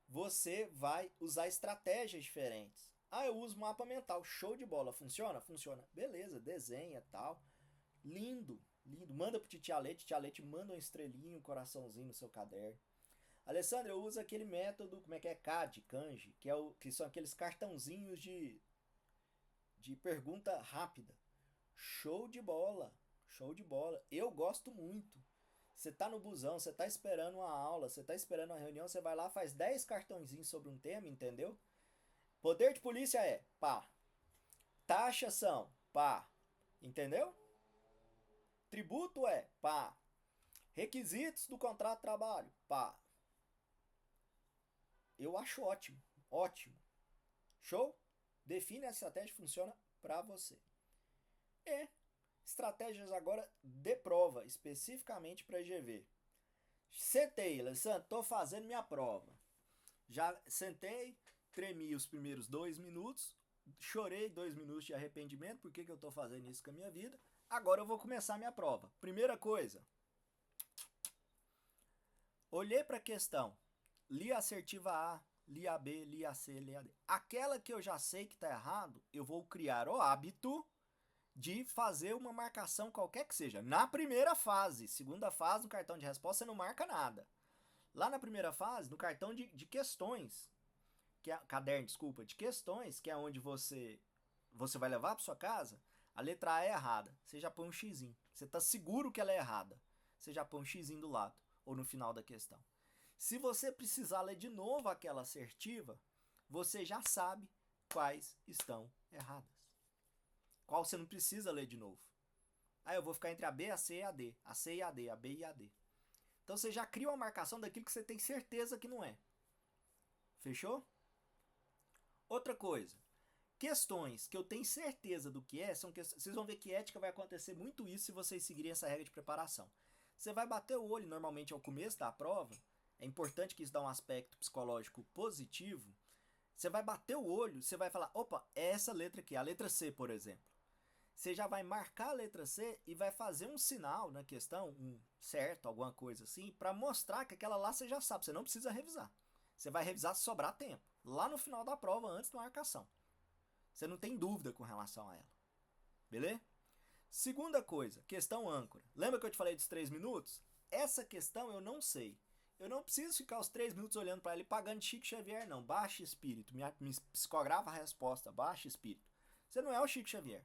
você vai usar estratégias diferentes. Eu uso mapa mental. Show de bola. Funciona? Funciona. Beleza, desenha, tal. Lindo, lindo. Manda pro Titia Lete manda uma estrelinha, um coraçãozinho no seu caderno. Alessandro, eu uso aquele método, como é que é? Kanji, que são aqueles cartãozinhos de pergunta rápida. Show de bola, show de bola. Eu gosto muito. Você tá no busão, você tá esperando uma aula, você tá esperando uma reunião, você vai lá, faz 10 cartõezinhos sobre um tema, entendeu? Poder de polícia é pá. Taxas são pá. Entendeu? Tributo é pá. Requisitos do contrato de trabalho, pá. Eu acho ótimo, ótimo. Show? Define a estratégia que funciona para você. E estratégias agora de prova, especificamente para EGV. Sentei, Alessandro, tô fazendo minha prova. Já sentei, tremi os primeiros 2 minutos, chorei 2 minutos de arrependimento, por que eu tô fazendo isso com a minha vida? Agora eu vou começar a minha prova. Primeira coisa, olhei para a questão, li a assertiva A, li a B, li a C, li a D. Aquela que eu já sei que está errado, eu vou criar o hábito de fazer uma marcação qualquer que seja. Na primeira fase, segunda fase, no cartão de resposta, você não marca nada. Lá na primeira fase, no cartão de questões, caderno, desculpa, de questões, que é onde você vai levar para sua casa, a letra A é errada. Você já põe um xizinho. Você está seguro que ela é errada. Você já põe um xizinho do lado, ou no final da questão. Se você precisar ler de novo aquela assertiva, você já sabe quais estão erradas. Qual você não precisa ler de novo. Eu vou ficar entre a B, a C e a D. A C e a D, a B e a D. Então você já cria uma marcação daquilo que você tem certeza que não é. Fechou? Outra coisa. Questões que eu tenho certeza do que é, são questões. Vocês vão ver que ética vai acontecer muito isso se vocês seguirem essa regra de preparação. Você vai bater o olho, normalmente ao começo da prova. É importante que isso dê um aspecto psicológico positivo. Você vai bater o olho, você vai falar, opa, é essa letra aqui, a letra C, por exemplo. Você já vai marcar a letra C e vai fazer um sinal na questão, um certo, alguma coisa assim, para mostrar que aquela lá você já sabe, você não precisa revisar. Você vai revisar se sobrar tempo, lá no final da prova, antes da marcação. Você não tem dúvida com relação a ela. Beleza? Segunda coisa, questão âncora. Lembra que eu te falei dos 3 minutos? Essa questão eu não sei. Eu não preciso ficar os 3 minutos olhando para ele pagando de Chico Xavier, não. Baixa espírito. Me psicografa a resposta. Baixa espírito. Você não é o Chico Xavier.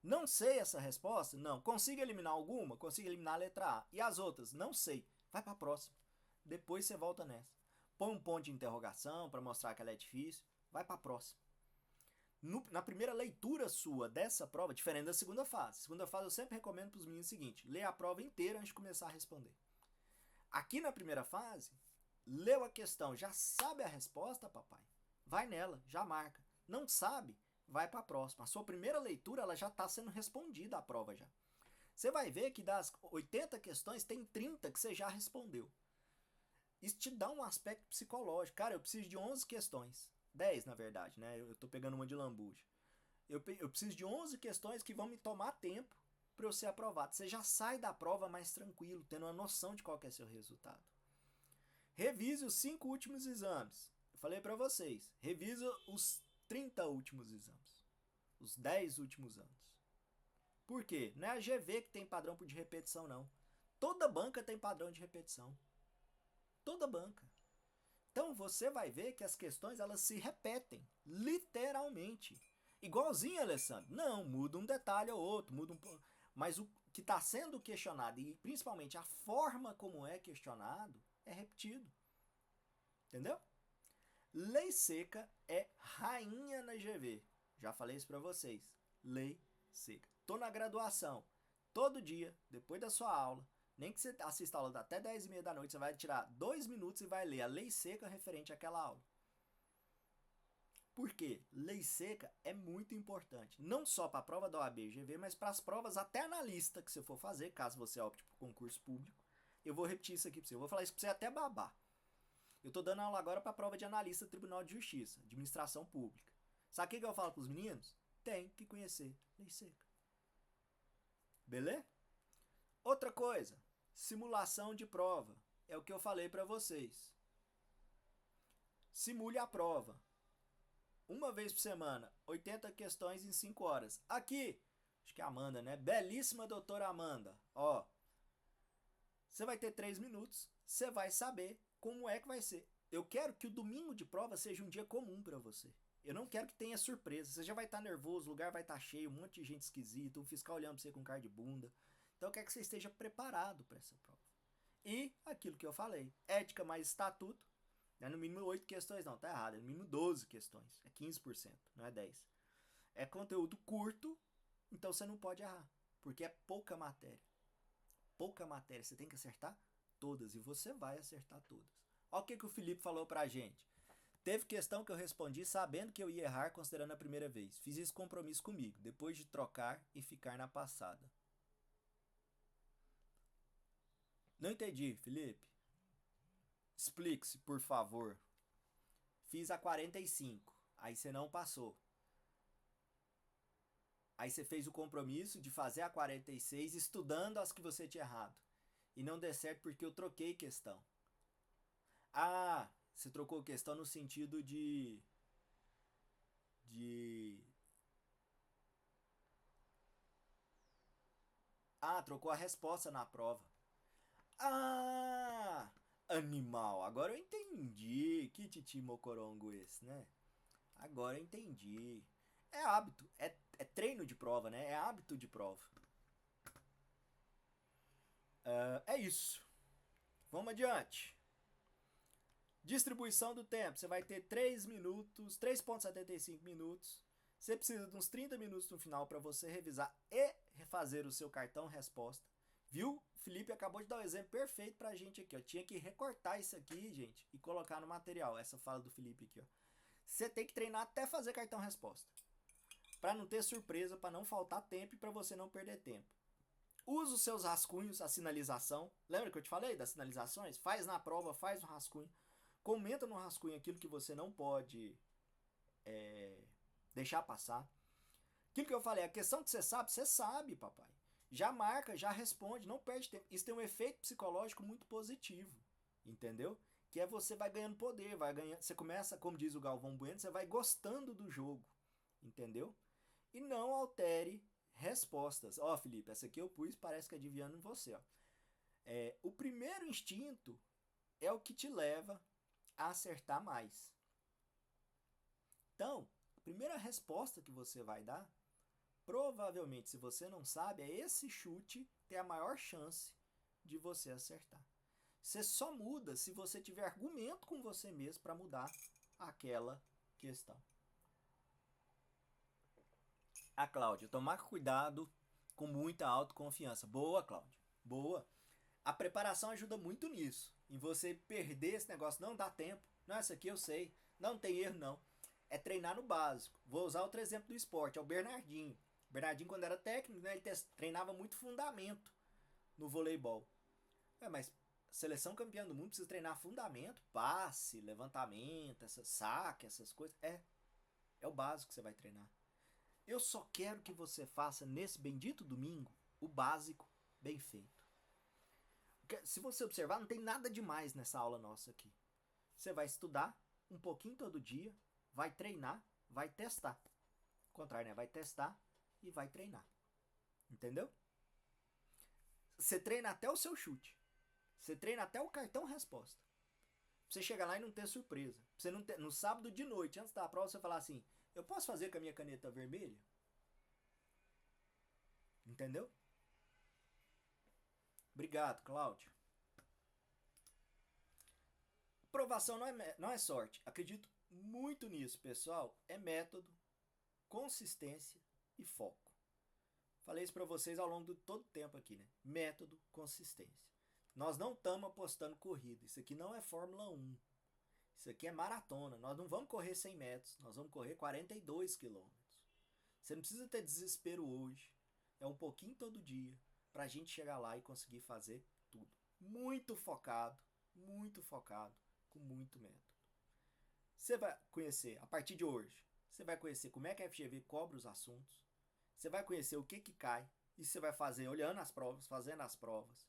Não sei essa resposta? Não. Consigo eliminar alguma? Consigo eliminar a letra A. E as outras? Não sei. Vai para a próxima. Depois você volta nessa. Põe um ponto de interrogação para mostrar que ela é difícil. Vai para a próxima. Na primeira leitura sua dessa prova, diferente da segunda fase. Segunda fase eu sempre recomendo para os meninos o seguinte. Lê a prova inteira antes de começar a responder. Aqui na primeira fase, leu a questão, já sabe a resposta, papai? Vai nela, já marca. Não sabe? Vai para a próxima. A sua primeira leitura ela já está sendo respondida a prova já. Você vai ver que das 80 questões, tem 30 que você já respondeu. Isso te dá um aspecto psicológico. Cara, eu preciso de 11 questões. 10, na verdade, né? Eu estou pegando uma de lambuja. Eu preciso de 11 questões que vão me tomar tempo para eu ser aprovado. Você já sai da prova mais tranquilo, tendo uma noção de qual que é seu resultado. Revise os 5 últimos exames. Eu falei para vocês, revisa os 30 últimos exames. Os 10 últimos anos. Por quê? Não é a GV que tem padrão de repetição, não. Toda banca tem padrão de repetição. Toda banca. Então você vai ver que as questões elas se repetem, literalmente. Igualzinho, Alessandro. Não, muda um detalhe ou outro, muda um... Mas o que está sendo questionado, e principalmente a forma como é questionado, é repetido. Entendeu? Lei seca é rainha na GV. Já falei isso para vocês. Lei seca. Tô na graduação. Todo dia, depois da sua aula, nem que você assista a aula até 10h30 da noite, você vai tirar 2 minutos e vai ler a lei seca referente àquela aula. Por quê? Lei seca é muito importante. Não só para a prova da OAB e GV, mas para as provas até analista que você for fazer, caso você opte por concurso público. Eu vou repetir isso aqui para você. Eu vou falar isso para você até babar. Eu tô dando aula agora pra prova de analista do Tribunal de Justiça, administração pública. Sabe o que eu falo pros meninos? Tem que conhecer lei seca. Beleza? Outra coisa, simulação de prova. É o que eu falei pra vocês. Simule a prova. Uma vez por semana, 80 questões em 5 horas. Aqui, acho que é a Amanda, né? Belíssima doutora Amanda. Ó, você vai ter 3 minutos, você vai saber como é que vai ser. Eu quero que o domingo de prova seja um dia comum pra você. Eu não quero que tenha surpresa. Você já vai estar nervoso, o lugar vai estar cheio, um monte de gente esquisita, um fiscal olhando pra você com cara de bunda. Então eu quero que você esteja preparado para essa prova. E aquilo que eu falei, ética mais estatuto, não é no mínimo 8 questões não, tá errado, é no mínimo 12 questões, é 15%, não é 10%. É conteúdo curto, então você não pode errar, porque é pouca matéria. Pouca matéria, você tem que acertar todas, e você vai acertar todas. Olha o que o Felipe falou pra gente. Teve questão que eu respondi sabendo que eu ia errar considerando a primeira vez. Fiz esse compromisso comigo, depois de trocar e ficar na passada. Não entendi, Felipe. Explique-se, por favor. Fiz a 45, aí você não passou. Aí você fez o compromisso de fazer a 46 estudando as que você tinha errado. E não deu certo porque eu troquei questão. Ah, você trocou questão no sentido de... Ah, trocou a resposta na prova. Ah, animal. Agora eu entendi. Que titi mocorongo esse, né? Agora eu entendi. É hábito. É treino de prova, né? É hábito de prova. É isso. Vamos adiante. Distribuição do tempo. Você vai ter 3 minutos, 3,75 minutos. Você precisa de uns 30 minutos no final para você revisar e refazer o seu cartão resposta. Viu? O Felipe acabou de dar um exemplo perfeito pra gente aqui, ó. Tinha que recortar isso aqui, gente, e colocar no material. Essa fala do Felipe aqui, ó. Você tem que treinar até fazer cartão resposta. Pra não ter surpresa, pra não faltar tempo e pra você não perder tempo. Usa os seus rascunhos, a sinalização. Lembra que eu te falei das sinalizações? Faz na prova, faz no rascunho. Comenta no rascunho aquilo que você não pode deixar passar. Aquilo que eu falei, a questão que você sabe, papai. Já marca, já responde, não perde tempo. Isso tem um efeito psicológico muito positivo, entendeu? Que é você vai ganhando poder, vai ganhando, você começa, como diz o Galvão Bueno, você vai gostando do jogo, entendeu? E não altere respostas. Ó, Felipe, essa aqui eu pus, parece que adivinhando em você, ó. O primeiro instinto é o que te leva a acertar mais. Então, a primeira resposta que você vai dar, provavelmente, se você não sabe, é esse chute ter a maior chance de você acertar. Você só muda se você tiver argumento com você mesmo para mudar aquela questão. A Cláudia, tomar cuidado com muita autoconfiança. Boa, Cláudia. Boa. A preparação ajuda muito nisso. Em você perder esse negócio, não dá tempo. Não, isso aqui eu sei. Não tem erro, não. É treinar no básico. Vou usar outro exemplo do esporte, é o Bernardinho. O Bernardinho, quando era técnico, né, ele treinava muito fundamento no voleibol. Mas seleção campeã do mundo precisa treinar fundamento, passe, levantamento, saque, essas coisas. É o básico que você vai treinar. Eu só quero que você faça nesse bendito domingo o básico bem feito. Se você observar, não tem nada demais nessa aula nossa aqui. Você vai estudar um pouquinho todo dia, vai treinar, vai testar. Ao contrário, né? Vai testar e vai treinar. Entendeu? Você treina até o seu chute. Você treina até o cartão resposta. Pra você chegar lá e não ter surpresa. Pra você não ter, no sábado de noite, antes da prova, você falar assim: eu posso fazer com a minha caneta vermelha? Entendeu? Obrigado, Cláudio. Aprovação não é sorte. Acredito muito nisso, pessoal. É método, consistência e foco. Falei isso pra vocês ao longo de todo o tempo aqui, né? Método, consistência. Nós não estamos apostando corrida. Isso aqui não é Fórmula 1. Isso aqui é maratona. Nós não vamos correr 100 metros. Nós vamos correr 42 quilômetros. Você não precisa ter desespero hoje. É um pouquinho todo dia pra gente chegar lá e conseguir fazer tudo. Muito focado Com muito método. Você vai conhecer, a partir de hoje, você vai conhecer como é que a FGV cobra os assuntos, você vai conhecer o que cai, e você vai fazer olhando as provas, fazendo as provas.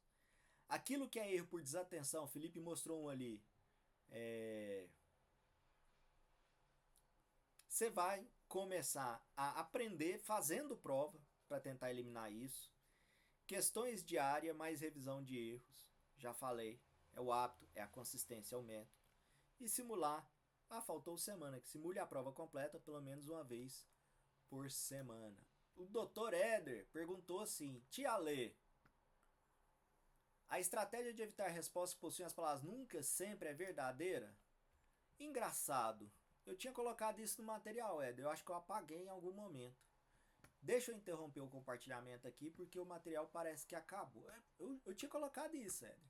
Aquilo que é erro por desatenção, o Felipe mostrou um ali, você vai começar a aprender fazendo prova para tentar eliminar isso. Questões de área mais revisão de erros. Já falei, é o hábito, é a consistência, é o método. E simular. Faltou semana, que simule a prova completa pelo menos uma vez por semana. O Dr. Éder perguntou assim: Tia Lê, a estratégia de evitar respostas que possuem as palavras nunca, sempre é verdadeira? Engraçado. Eu tinha colocado isso no material, Éder. Eu acho que eu apaguei em algum momento. Deixa eu interromper o compartilhamento aqui, porque o material parece que acabou. Eu tinha colocado isso, Éder.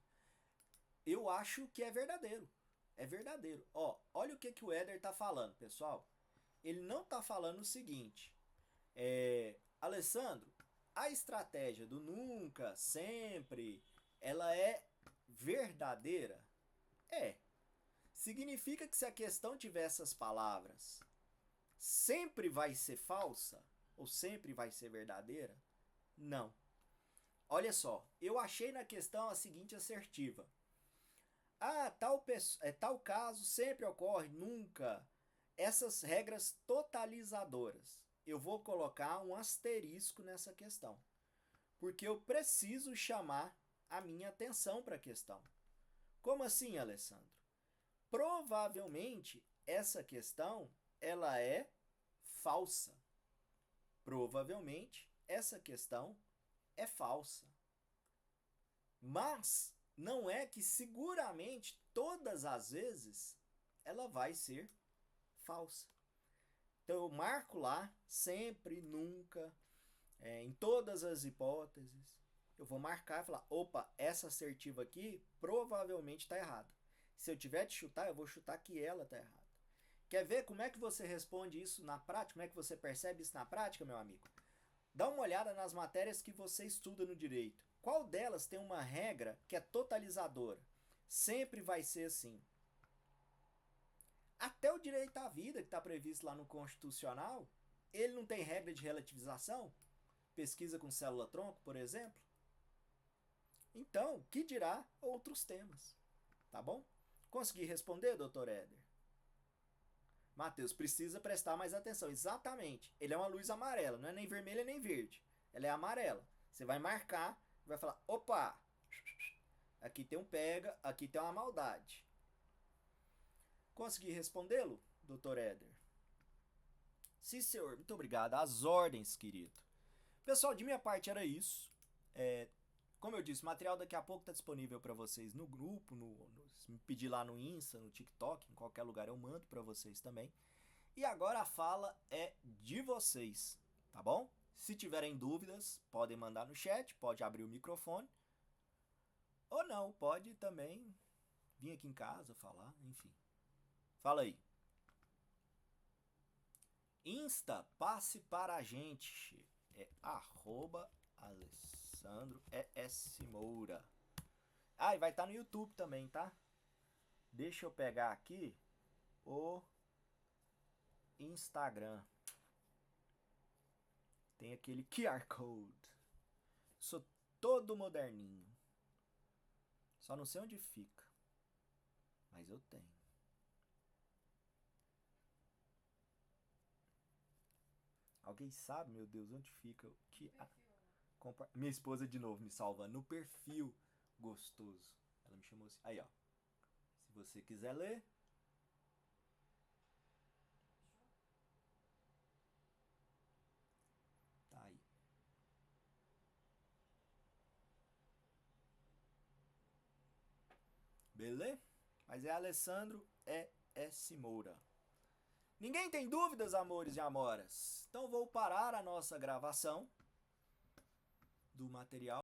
Eu acho que é verdadeiro. É verdadeiro. Olha o que o Éder está falando, pessoal. Ele não está falando o seguinte. Alessandro, a estratégia do nunca, sempre, ela é verdadeira? Significa que se a questão tiver essas palavras, sempre vai ser falsa? Ou sempre vai ser verdadeira? Não. Olha só, eu achei na questão a seguinte assertiva. Tal caso sempre ocorre, nunca. Essas regras totalizadoras. Eu vou colocar um asterisco nessa questão. Porque eu preciso chamar a minha atenção para a questão. Como assim, Alessandro? Provavelmente essa questão ela é falsa. Provavelmente essa questão é falsa. Mas não é que seguramente todas as vezes ela vai ser falsa. Então eu marco lá sempre, nunca, em todas as hipóteses. Eu vou marcar e falar, opa, essa assertiva aqui provavelmente está errada. Se eu tiver de chutar, eu vou chutar que ela está errada. Quer ver como é que você responde isso na prática? Como é que você percebe isso na prática, meu amigo? Dá uma olhada nas matérias que você estuda no direito. Qual delas tem uma regra que é totalizadora? Sempre vai ser assim. Até o direito à vida, que está previsto lá no Constitucional, ele não tem regra de relativização? Pesquisa com célula-tronco, por exemplo? Então, que dirá outros temas? Tá bom? Consegui responder, doutor Éder? Matheus, precisa prestar mais atenção. Exatamente. Ele é uma luz amarela, não é nem vermelha nem verde. Ela é amarela. Você vai marcar, vai falar, opa, aqui tem um pega, aqui tem uma maldade. Consegui respondê-lo, doutor Éder? Sim, senhor. Muito obrigado. Às ordens, querido. Pessoal, de minha parte era isso. Como eu disse, o material daqui a pouco está disponível para vocês no grupo, se me pedir lá no Insta, no TikTok, em qualquer lugar eu mando para vocês também. E agora a fala é de vocês, tá bom? Se tiverem dúvidas, podem mandar no chat, pode abrir o microfone. Ou não, pode também vir aqui em casa falar, enfim. Fala aí. Insta, passe para a gente. É @Alessandro ES Moura. E vai estar no YouTube também, tá? Deixa eu pegar aqui o Instagram. Tem aquele QR Code. Sou todo moderninho. Só não sei onde fica. Mas eu tenho. Alguém sabe, meu Deus, onde fica o QR? Minha esposa de novo me salvando. No perfil gostoso. Ela me chamou assim. Aí, ó. Se você quiser ler. Tá aí. Beleza? Mas é Alessandro ES Moura. Ninguém tem dúvidas, amores e amoras? Então vou parar a nossa gravação do material.